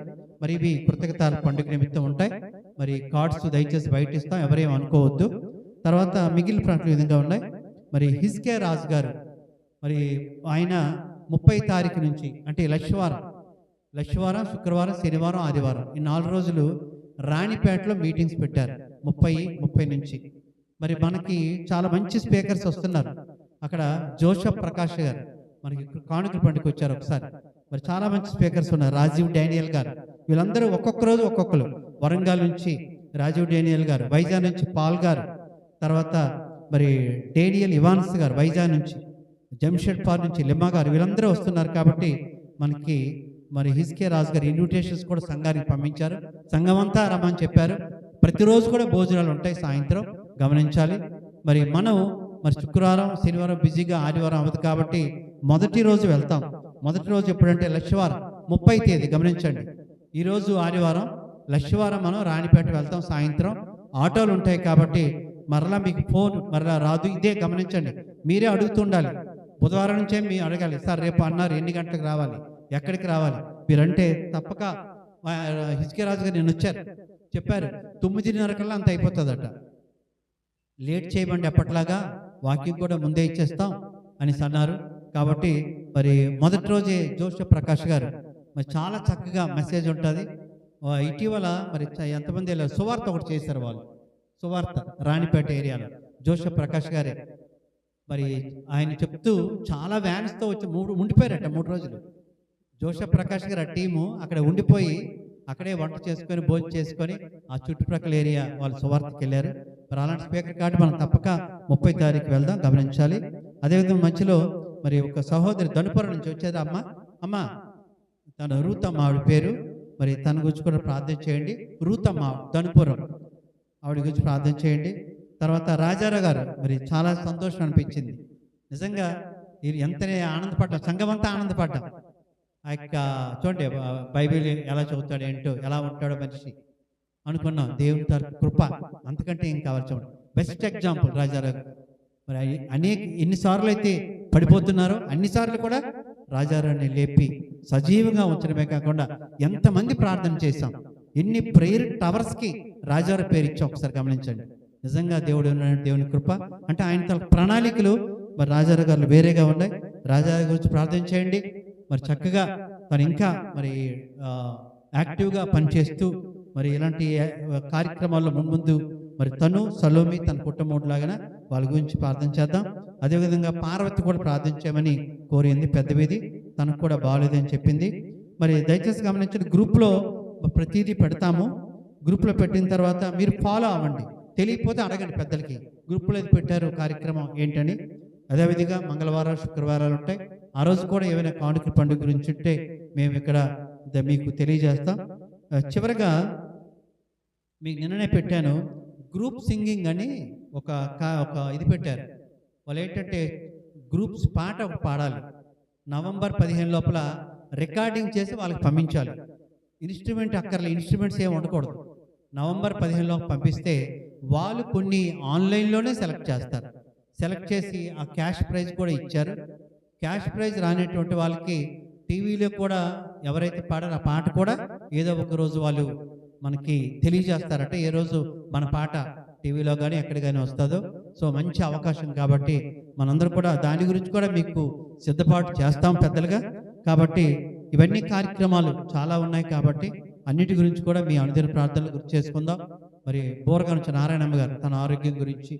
మరి ఇవి కృతజ్ఞతల పండుగ నిమిత్తం ఉంటాయి. మరి కార్డ్స్ దయచేసి బయట ఇస్తాం, ఎవరేం అనుకోవద్దు. తర్వాత మిగిలిన ప్రాంతాలు విధంగా ఉన్నాయి. మరి హిజ్కియా రాజు గారు మరి ఆయన 30 తారీఖు నుంచి అంటే లక్షవారం, శుక్రవారం, శనివారం, ఆదివారం ఈ 4 రోజులు రాణిపేటలో మీటింగ్స్ పెట్టారు. 30 నుంచి మరి మనకి చాలా మంచి స్పీకర్స్ వస్తున్నారు. అక్కడ జోసెఫ్ ప్రకాష్ గారు మనకి కానుకల పండుగ వచ్చారు ఒకసారి. మరి చాలా మంచి స్పీకర్స్ ఉన్నారు. రాజీవ్ డానియల్ గారు, వీళ్ళందరూ ఒక్కొక్క రోజు ఒక్కొక్కరు. వరంగల్ నుంచి రాజీవ్ డానియల్ గారు, వైజాగ్ నుంచి పాల్ గారు, తర్వాత మరి డేనియల్ ఇవాన్స్ గారు వైజాగ్ నుంచి, జంషెడ్పూర్ నుంచి లిమ్మా గారు, వీళ్ళందరూ వస్తున్నారు. కాబట్టి మనకి మరి హిజ్కియా రాజు గారు ఇన్విటేషన్స్ కూడా సంఘానికి పంపించారు. సంఘం అంతా రమ్మని చెప్పారు. ప్రతిరోజు కూడా భోజనాలు ఉంటాయి సాయంత్రం, గమనించాలి. మరి మనం మరి శుక్రవారం, శనివారం బిజీగా, ఆదివారం అవ్వదు. కాబట్టి మొదటి రోజు వెళ్తాం. మొదటి రోజు ఎప్పుడంటే లక్షవారం 30 తేదీ, గమనించండి. ఈరోజు ఆదివారం, లక్షవారం మనం రాణిపేట వెళ్తాం. సాయంత్రం ఆటోలు ఉంటాయి. కాబట్టి మరలా మీకు ఫోన్ మరలా రాదు, ఇదే గమనించండి. మీరే అడుగుతుండాలి. బుధవారం నుంచే మీరు అడగాలి, సార్ రేపు అన్నారు ఎన్ని గంటలకు రావాలి, ఎక్కడికి రావాలి మీరంటే తప్పక. హిజ్కియా రాజు గారు నేను వచ్చారు, చెప్పారు 9:30 కల్లా అంత అయిపోతుందట. లేట్ చేయమండి, అప్పట్లాగా వాక్యం కూడా ముందే ఇచ్చేస్తాం అనేసి అన్నారు. కాబట్టి మరి మొదటి రోజే జోసెఫ్ ప్రకాష్ గారు మరి చాలా చక్కగా మెసేజ్ ఉంటుంది. ఇటీవల మరి ఎంతమంది సువార్త ఒకటి చేశారు వాళ్ళు, సువార్త రాణిపేట ఏరియాలో జోసెఫ్ ప్రకాష్ గారే. మరి ఆయన చెప్తూ చాలా వ్యాన్స్తో వచ్చి ఉండిపోయారట 3 రోజులు. జోసెఫ్ ప్రకాష్ గారు ఆ టీము అక్కడ ఉండిపోయి అక్కడే వంట చేసుకొని భోజనం చేసుకొని ఆ చుట్టుప్రక్కల ఏరియా వాళ్ళు సువార్తకి వెళ్ళారు. మరి అలాంటి స్పీకర్ కాబట్టి మనం తప్పక 30 తారీఖు వెళ్దాం, గమనించాలి. అదేవిధంగా మధ్యలో మరి ఒక సహోదరి దనుపురం నుంచి వచ్చేది అమ్మ తన రూతమ్మ ఆవిడ పేరు, మరి తన గురించి కూడా ప్రార్థన చేయండి. రూతమ్మ దనుపురం ఆవిడ గురించి ప్రార్థన చేయండి. తర్వాత రాజారావు గారు, మరి చాలా సంతోషం అనిపించింది నిజంగా. ఎంతనే ఆనందపడ్డాం, సంఘం అంతా ఆనందపడ్డాం. ఆ యొక్క చూడండి బైబిల్ ఎలా చదువుతాడు ఏంటో, ఎలా ఉంటాడో మనిషి అనుకున్నాం. దేవుని కృప అంతకంటే ఏం కావాలి చూడండి. బెస్ట్ ఎగ్జాంపుల్ రాజారావు గారు. మరి ఎన్నిసార్లు అయితే పడిపోతున్నారో అన్నిసార్లు కూడా రాజారావుని లేపి సజీవంగా ఉంచడమే కాకుండా ఎంతమంది ప్రార్థన చేశాం, ఎన్ని ప్రేయర్ టవర్స్కి రాజారావు పేరు ఇచ్చి ఒకసారి గమనించండి. నిజంగా దేవుని కృప అంటే ఆయన తన ప్రణాళికలు మరి రాజారావు గారు వేరేగా ఉన్నాయి. రాజారావు గురించి ప్రార్థన చేయండి. మరి చక్కగా తను ఇంకా మరి యాక్టివ్గా పనిచేస్తూ మరి ఇలాంటి కార్యక్రమాల్లో ముందు మరి తను సలోమి తన కుటుంబం లాగా వాళ్ళ గురించి ప్రార్థన చేద్దాం. అదేవిధంగా పార్వతి కూడా ప్రార్థించామని కోరింది, పెద్దవిధి తనకు కూడా బాగలేదని చెప్పింది. మరి దయచేసి గమనించండి, గ్రూప్లో ప్రతిదీ పెడతాము. గ్రూప్లో పెట్టిన తర్వాత మీరు ఫాలో అవ్వండి. తెలియకపోతే అడగండి పెద్దలకి, గ్రూప్లో ఏది పెట్టారు కార్యక్రమం ఏంటని. అదేవిధంగా మంగళవారాలు శుక్రవారాలు ఉంటాయి. ఆ రోజు కూడా ఏమైనా కానుక పండుగ గురించి ఉంటే మేము ఇక్కడ మీకు తెలియజేస్తాం. చివరిగా మీకు నిన్ననే పెట్టాను, గ్రూప్ సింగింగ్ అని ఒక ఇది పెట్టారు. వాళ్ళు ఏంటంటే గ్రూప్స్ పాట ఒకటి పాడాలి. నవంబర్ 15 లోపల రికార్డింగ్ చేసి వాళ్ళకి పంపించాలి. ఇన్స్ట్రుమెంట్ అక్కర్లే, ఇన్స్ట్రుమెంట్స్ ఏమి ఉండకూడదు. నవంబర్ 15 లోపు పంపిస్తే వాళ్ళు కొన్ని ఆన్లైన్లోనే సెలెక్ట్ చేస్తారు. సెలెక్ట్ చేసి ఆ క్యాష్ ప్రైజ్ కూడా ఇచ్చారు. క్యాష్ ప్రైజ్ రానటువంటి వాళ్ళకి టీవీలో కూడా ఎవరైతే పాడారో ఆ పాట కూడా ఏదో ఒక రోజు వాళ్ళు మనకి తెలియజేస్తారట, ఏ రోజు మన పాట టీవీలో కానీ ఎక్కడ కానీ వస్తుందో. సో మంచి అవకాశం కాబట్టి మనందరం కూడా దాని గురించి కూడా మీకు సిద్ధపాటు చేస్తాం పెద్దలుగా. కాబట్టి ఇవన్నీ కార్యక్రమాలు చాలా ఉన్నాయి కాబట్టి అన్నిటి గురించి కూడా మీ అనుదిన ప్రార్థనలు గుర్తు చేసుకుందాం. మరి బోరగా నుంచి నారాయణమ్మ గారు తన ఆరోగ్యం గురించి,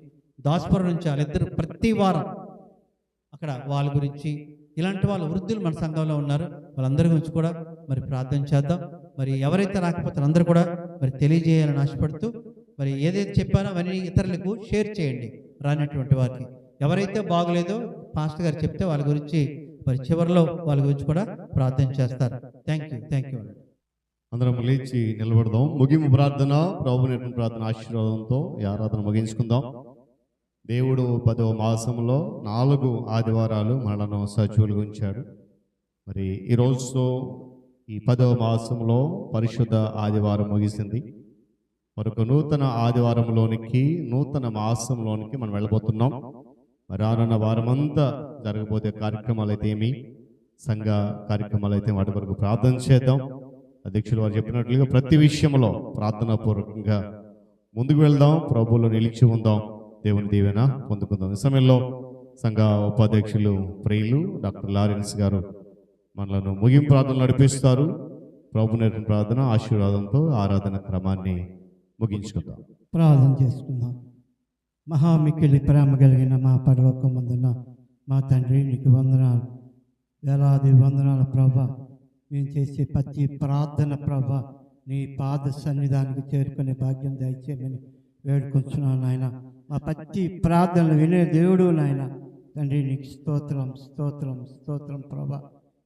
దాస్పురం నుంచి వాళ్ళిద్దరు ప్రతి వారం అక్కడ వాళ్ళ గురించి, ఇలాంటి వాళ్ళ వృద్ధులు మన సంఘంలో ఉన్నారు, వాళ్ళందరి గురించి కూడా మరి ప్రార్థన చేద్దాం. మరి ఎవరైతే రాకపోతే అందరూ కూడా మరి తెలియజేయాలని ఆశపడుతూ మరి ఏదైతే చెప్పారో అవన్నీ ఇతరులకు షేర్ చేయండి. రానటువంటి వారికి ఎవరైతే బాగలేదో పాస్టర్ గారు చెప్తే వాళ్ళ గురించి మరి చివరిలో వాళ్ళ గురించి కూడా ప్రార్థన చేస్తారు. Thank you. అందరం లేచి నిలబడదాం. ముగింపు ప్రార్థన, ప్రభు నేర్పిన ప్రార్థన ఆశీర్వాదంతో ఈ ఆరాధన ముగించుకుందాం. దేవుడు 10వ మాసంలో 4 ఆదివారాలు మనలను సజీవులుగా ఉంచాడు. మరి ఈరోజుతో ఈ 10వ మాసంలో పరిశుద్ధ ఆదివారం ముగిసింది. మరొక నూతన ఆదివారంలోనికి, నూతన మాసంలోనికి మనం వెళ్ళబోతున్నాం. మరి రానున్న వారమంతా జరగబోయే కార్యక్రమాలు అయితే ఏమి, సంఘ కార్యక్రమాలు అయితే వాటి వరకు ప్రార్థన చేద్దాం. అధ్యక్షులు వారు చెప్పినట్లుగా ప్రతి విషయంలో ప్రార్థనాపూర్వకంగా ముందుకు వెళ్దాం, ప్రభువులో నిలిచి ఉందాం, దేవుని దీవెన పొందుకుందాం. ఈ సమయంలో సంఘ ఉపాధ్యక్షులు ప్రియులు డాక్టర్ లారెన్స్ గారు మనలను ముగింపు ప్రార్థనలు నడిపిస్తారు. ప్రభు నేర్పిన ప్రార్థన ఆశీర్వాదంతో ఆరాధన క్రమాన్ని ముగించుకుందాం. ప్రార్థన చేసుకుందాం. మహామిక్కిలి ప్రేమ కలిగిన మా పరలోకమందున మా తండ్రి, నీకు వందనాలు, వేలాది వందనాలు ప్రభా. మేము చేసే ప్రతి ప్రార్థన ప్రభా నీ పాద సన్నిధానికి చేరుకునే భాగ్యం దయచేయమని వేడుకొంచున్నాను నాయన. మా ప్రతి ప్రార్థనలు వినే దేవుడు నాయన తండ్రి, నీకు స్తోత్రం స్తోత్రం స్తోత్రం ప్రభా.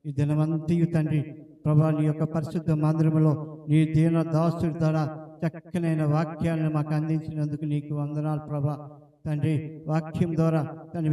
ఈ దినమంతయు తండ్రి ప్రభా నీ యొక్క పరిశుద్ధ మందిరంలో నీ దీన దాసుడి ద్వారా చక్కనైన వాక్యాలను మాకు అందించినందుకు నీకు వందనాలు ప్రభా. తండ్రి వాక్యం ద్వారా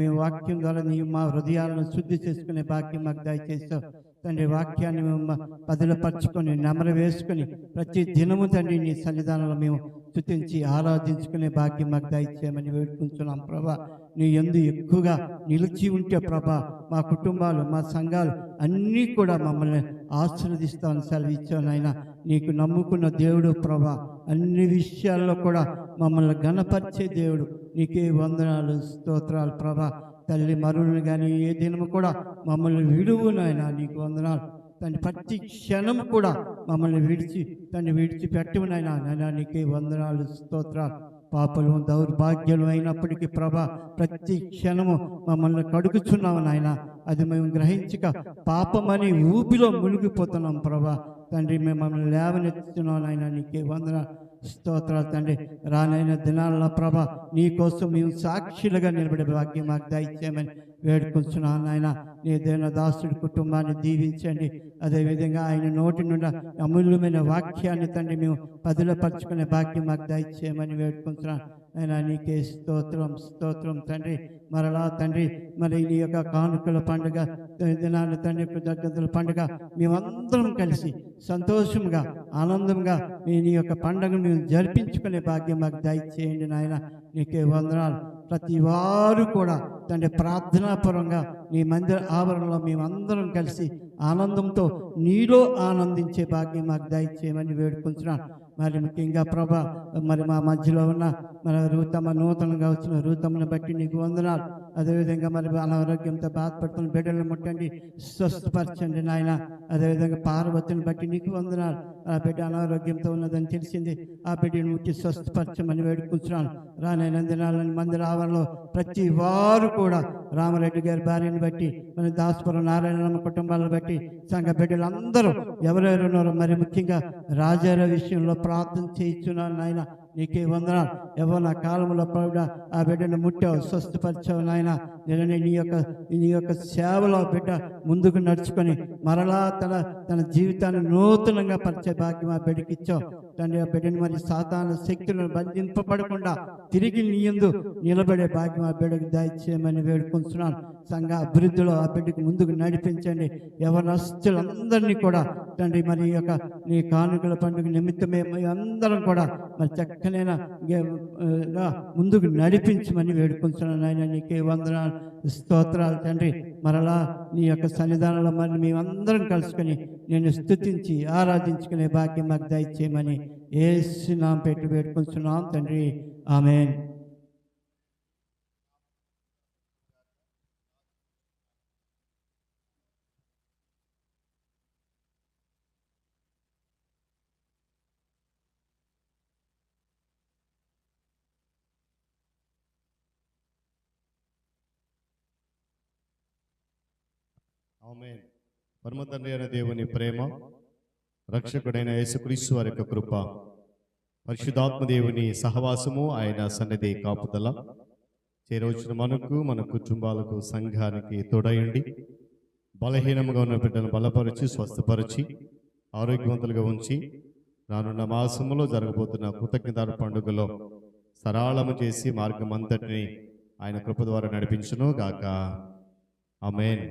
మేము వాక్యం ద్వారా నీ మా హృదయాలను శుద్ధి చేసుకునే భాగ్యం మాకు దయచేస్తావు తండ్రి. వాక్యాన్ని మేము పదిలపరుచుకొని నెమరు వేసుకొని ప్రతి దినము తండ్రి నీ సన్నిధానంలో మేము స్తుతించి ఆరాధించుకునే భాగ్యం మాకు దయచేయమని వేడుకుంటున్నాం ప్రభా. నీ యందు ఎక్కువగా నిలిచి ఉంటే ప్రభా మా కుటుంబాలు, మా సంఘాలు అన్నీ కూడా మమ్మల్ని ఆశీర్వదిస్తామని సెలవిచ్చావు నాయన. నీకు నమ్ముకున్న దేవుడు ప్రభా, అన్ని విషయాల్లో కూడా మమ్మల్ని ఘనపరిచే దేవుడు, నీకే వందనాలు స్తోత్రాలు ప్రభా. తల్లి మరులను కానీ ఏ దినము కూడా మమ్మల్ని విడువు నాయన, నీకు వందనాలు తండ్రి. ప్రతి క్షణం కూడా మమ్మల్ని విడిచిపెట్టవు నాయన. నీకే వందనాలు స్తోత్రాలు. పాపలు దౌర్భాగ్యాలు అయినప్పటికీ ప్రభా ప్రతి క్షణము మమ్మల్ని కడుగుచున్నావు నాయన. అది మేము గ్రహించక పాపమని ఊపిలో మునిగిపోతున్నాం ప్రభా తండ్రి. మేము మమ్మల్ని లేవనెత్తుతున్నాం నాయన. నీకే వందనాలు. స్తోత్రాలు తండ్రి. రానైన దినాల్లో ప్రభా నీ కోసం మేము సాక్షులుగా నిలబడే భాగ్యం మాకు దయచేయమని వేడుకుంటున్నాను నాయన. నీ దేన దాసుడి కుటుంబాన్ని దీవించండి. అదేవిధంగా ఆయన నోటి నుండి అమూల్యమైన వాక్యాన్ని తండ్రి మేము పదిలపరచుకునే భాగ్యం మాకు దయచేయమని వేడుకుంటున్నాను ఆయన. నీకే స్తోత్రం స్తోత్రం తండ్రి. మరలా తండ్రి మరి నీ యొక్క కానుకల పండుగ దినాలు తండ్రి కృతజ్ఞతల పండుగ మేమందరం కలిసి సంతోషంగా ఆనందంగా నీ యొక్క పండుగను మేము జరిపించుకునే భాగ్యం మాకు దయచేయండి నాయన. నీకే వందనాలు. ప్రతి వారు కూడా తండ్రి ప్రార్థనాపరంగా నీ మందిర ఆవరణలో మేమందరం కలిసి ఆనందంతో నీలో ఆనందించే భాగ్యం మాకు దయచేయమని వేడుకుంటున్నాను. మరి ముఖ్యంగా ప్రభా మరి మా మధ్యలో ఉన్న మన రూతమ్మ నూతనంగా వచ్చిన రూతమ్మను బట్టి నీకు వందనాలు. అదేవిధంగా మరి అనారోగ్యంతో బాధపడుతున్న బిడ్డలను ముట్టండి, స్వస్థపరచండి నాయన. అదేవిధంగా పార్వతిని బట్టి నీకు వందనాలు. ఆ బిడ్డ అనారోగ్యంతో ఉన్నదని తెలిసింది, ఆ బిడ్డను ముట్టి స్వస్థపరచమని వేడుకుంటున్నాను. రానైన దినాలని మందిర ఆవరణలో ప్రతి వారు కూడా రామరెడ్డి గారి భార్యను బట్టి మన దాసపురం నారాయణమ్మ కుటుంబాలను బట్టి సంఘ బిడ్డలందరూ ఎవరెవరు ఉన్నారో మరి ముఖ్యంగా రాజాల విషయంలో ప్రార్థన చేయించున్నాను నాయన. నీకే వందనాలు. యవ్వన కాలంలో ప్రభువా ఆ బిడ్డను ముట్టావు, స్వస్థపరిచావు నాయన. నేను నీ యొక్క సేవలో బిడ్డ ముందుకు నడుచుకొని మరలా తన జీవితాన్ని నూతనంగా పరిచే భాగ్యం ఆ బిడ్డకి ఇచ్చావు తండ్రి. ఆ బిడ్డను మరి సాతాను శక్తులను బంధింపబడకుండా తిరిగి నీ యందు నిలబడే భాగ్యం ఆ బిడ్డకు దయచేయమని వేడుకుంటున్నాను. సంఘ అభివృద్ధిలో ఆ బిడ్డకు ముందుకు నడిపించండి. యవనస్తులందరినీ కూడా తండ్రి మరి నీ కానుకల పండుగ నిమిత్తమే అందరం కూడా మరి చక్కనైన ముందుకు నడిపించమని వేడుకుంటున్నాను ఆయన. నీకే వందనాలు స్తోత్రాలు తండ్రి. మరలా నీ యొక్క సన్నిధానంలో మరి మేమందరం కలుసుకొని నేను స్తుతించి ఆరాధించుకునే భాగ్యం మాకు దయచేయమని యేసు నామమున పెట్టి వేడుకుంటున్నాం తండ్రి. ఆమేన్. ఆమేన్. పరమ తండ్రి అయిన దేవుని ప్రేమ, రక్షకుడైన యేసుక్రీస్తు వారి యొక్క కృప, పరిశుద్ధాత్మ దేవుని సహవాసము, ఆయన సన్నిధి కాపుదల చేరవచ్చిన మనకు మన కుటుంబాలకు సంఘానికి తోడయండి. బలహీనంగా ఉన్న బిడ్డను బలపరిచి స్వస్థపరిచి ఆరోగ్యవంతులుగా ఉంచి రానున్న మాసములో జరగబోతున్న కృతజ్ఞత పండుగలో సరళము చేసి మార్గం అంతటిని ఆయన కృప ద్వారా నడిపించును గాక. ఆమేన్.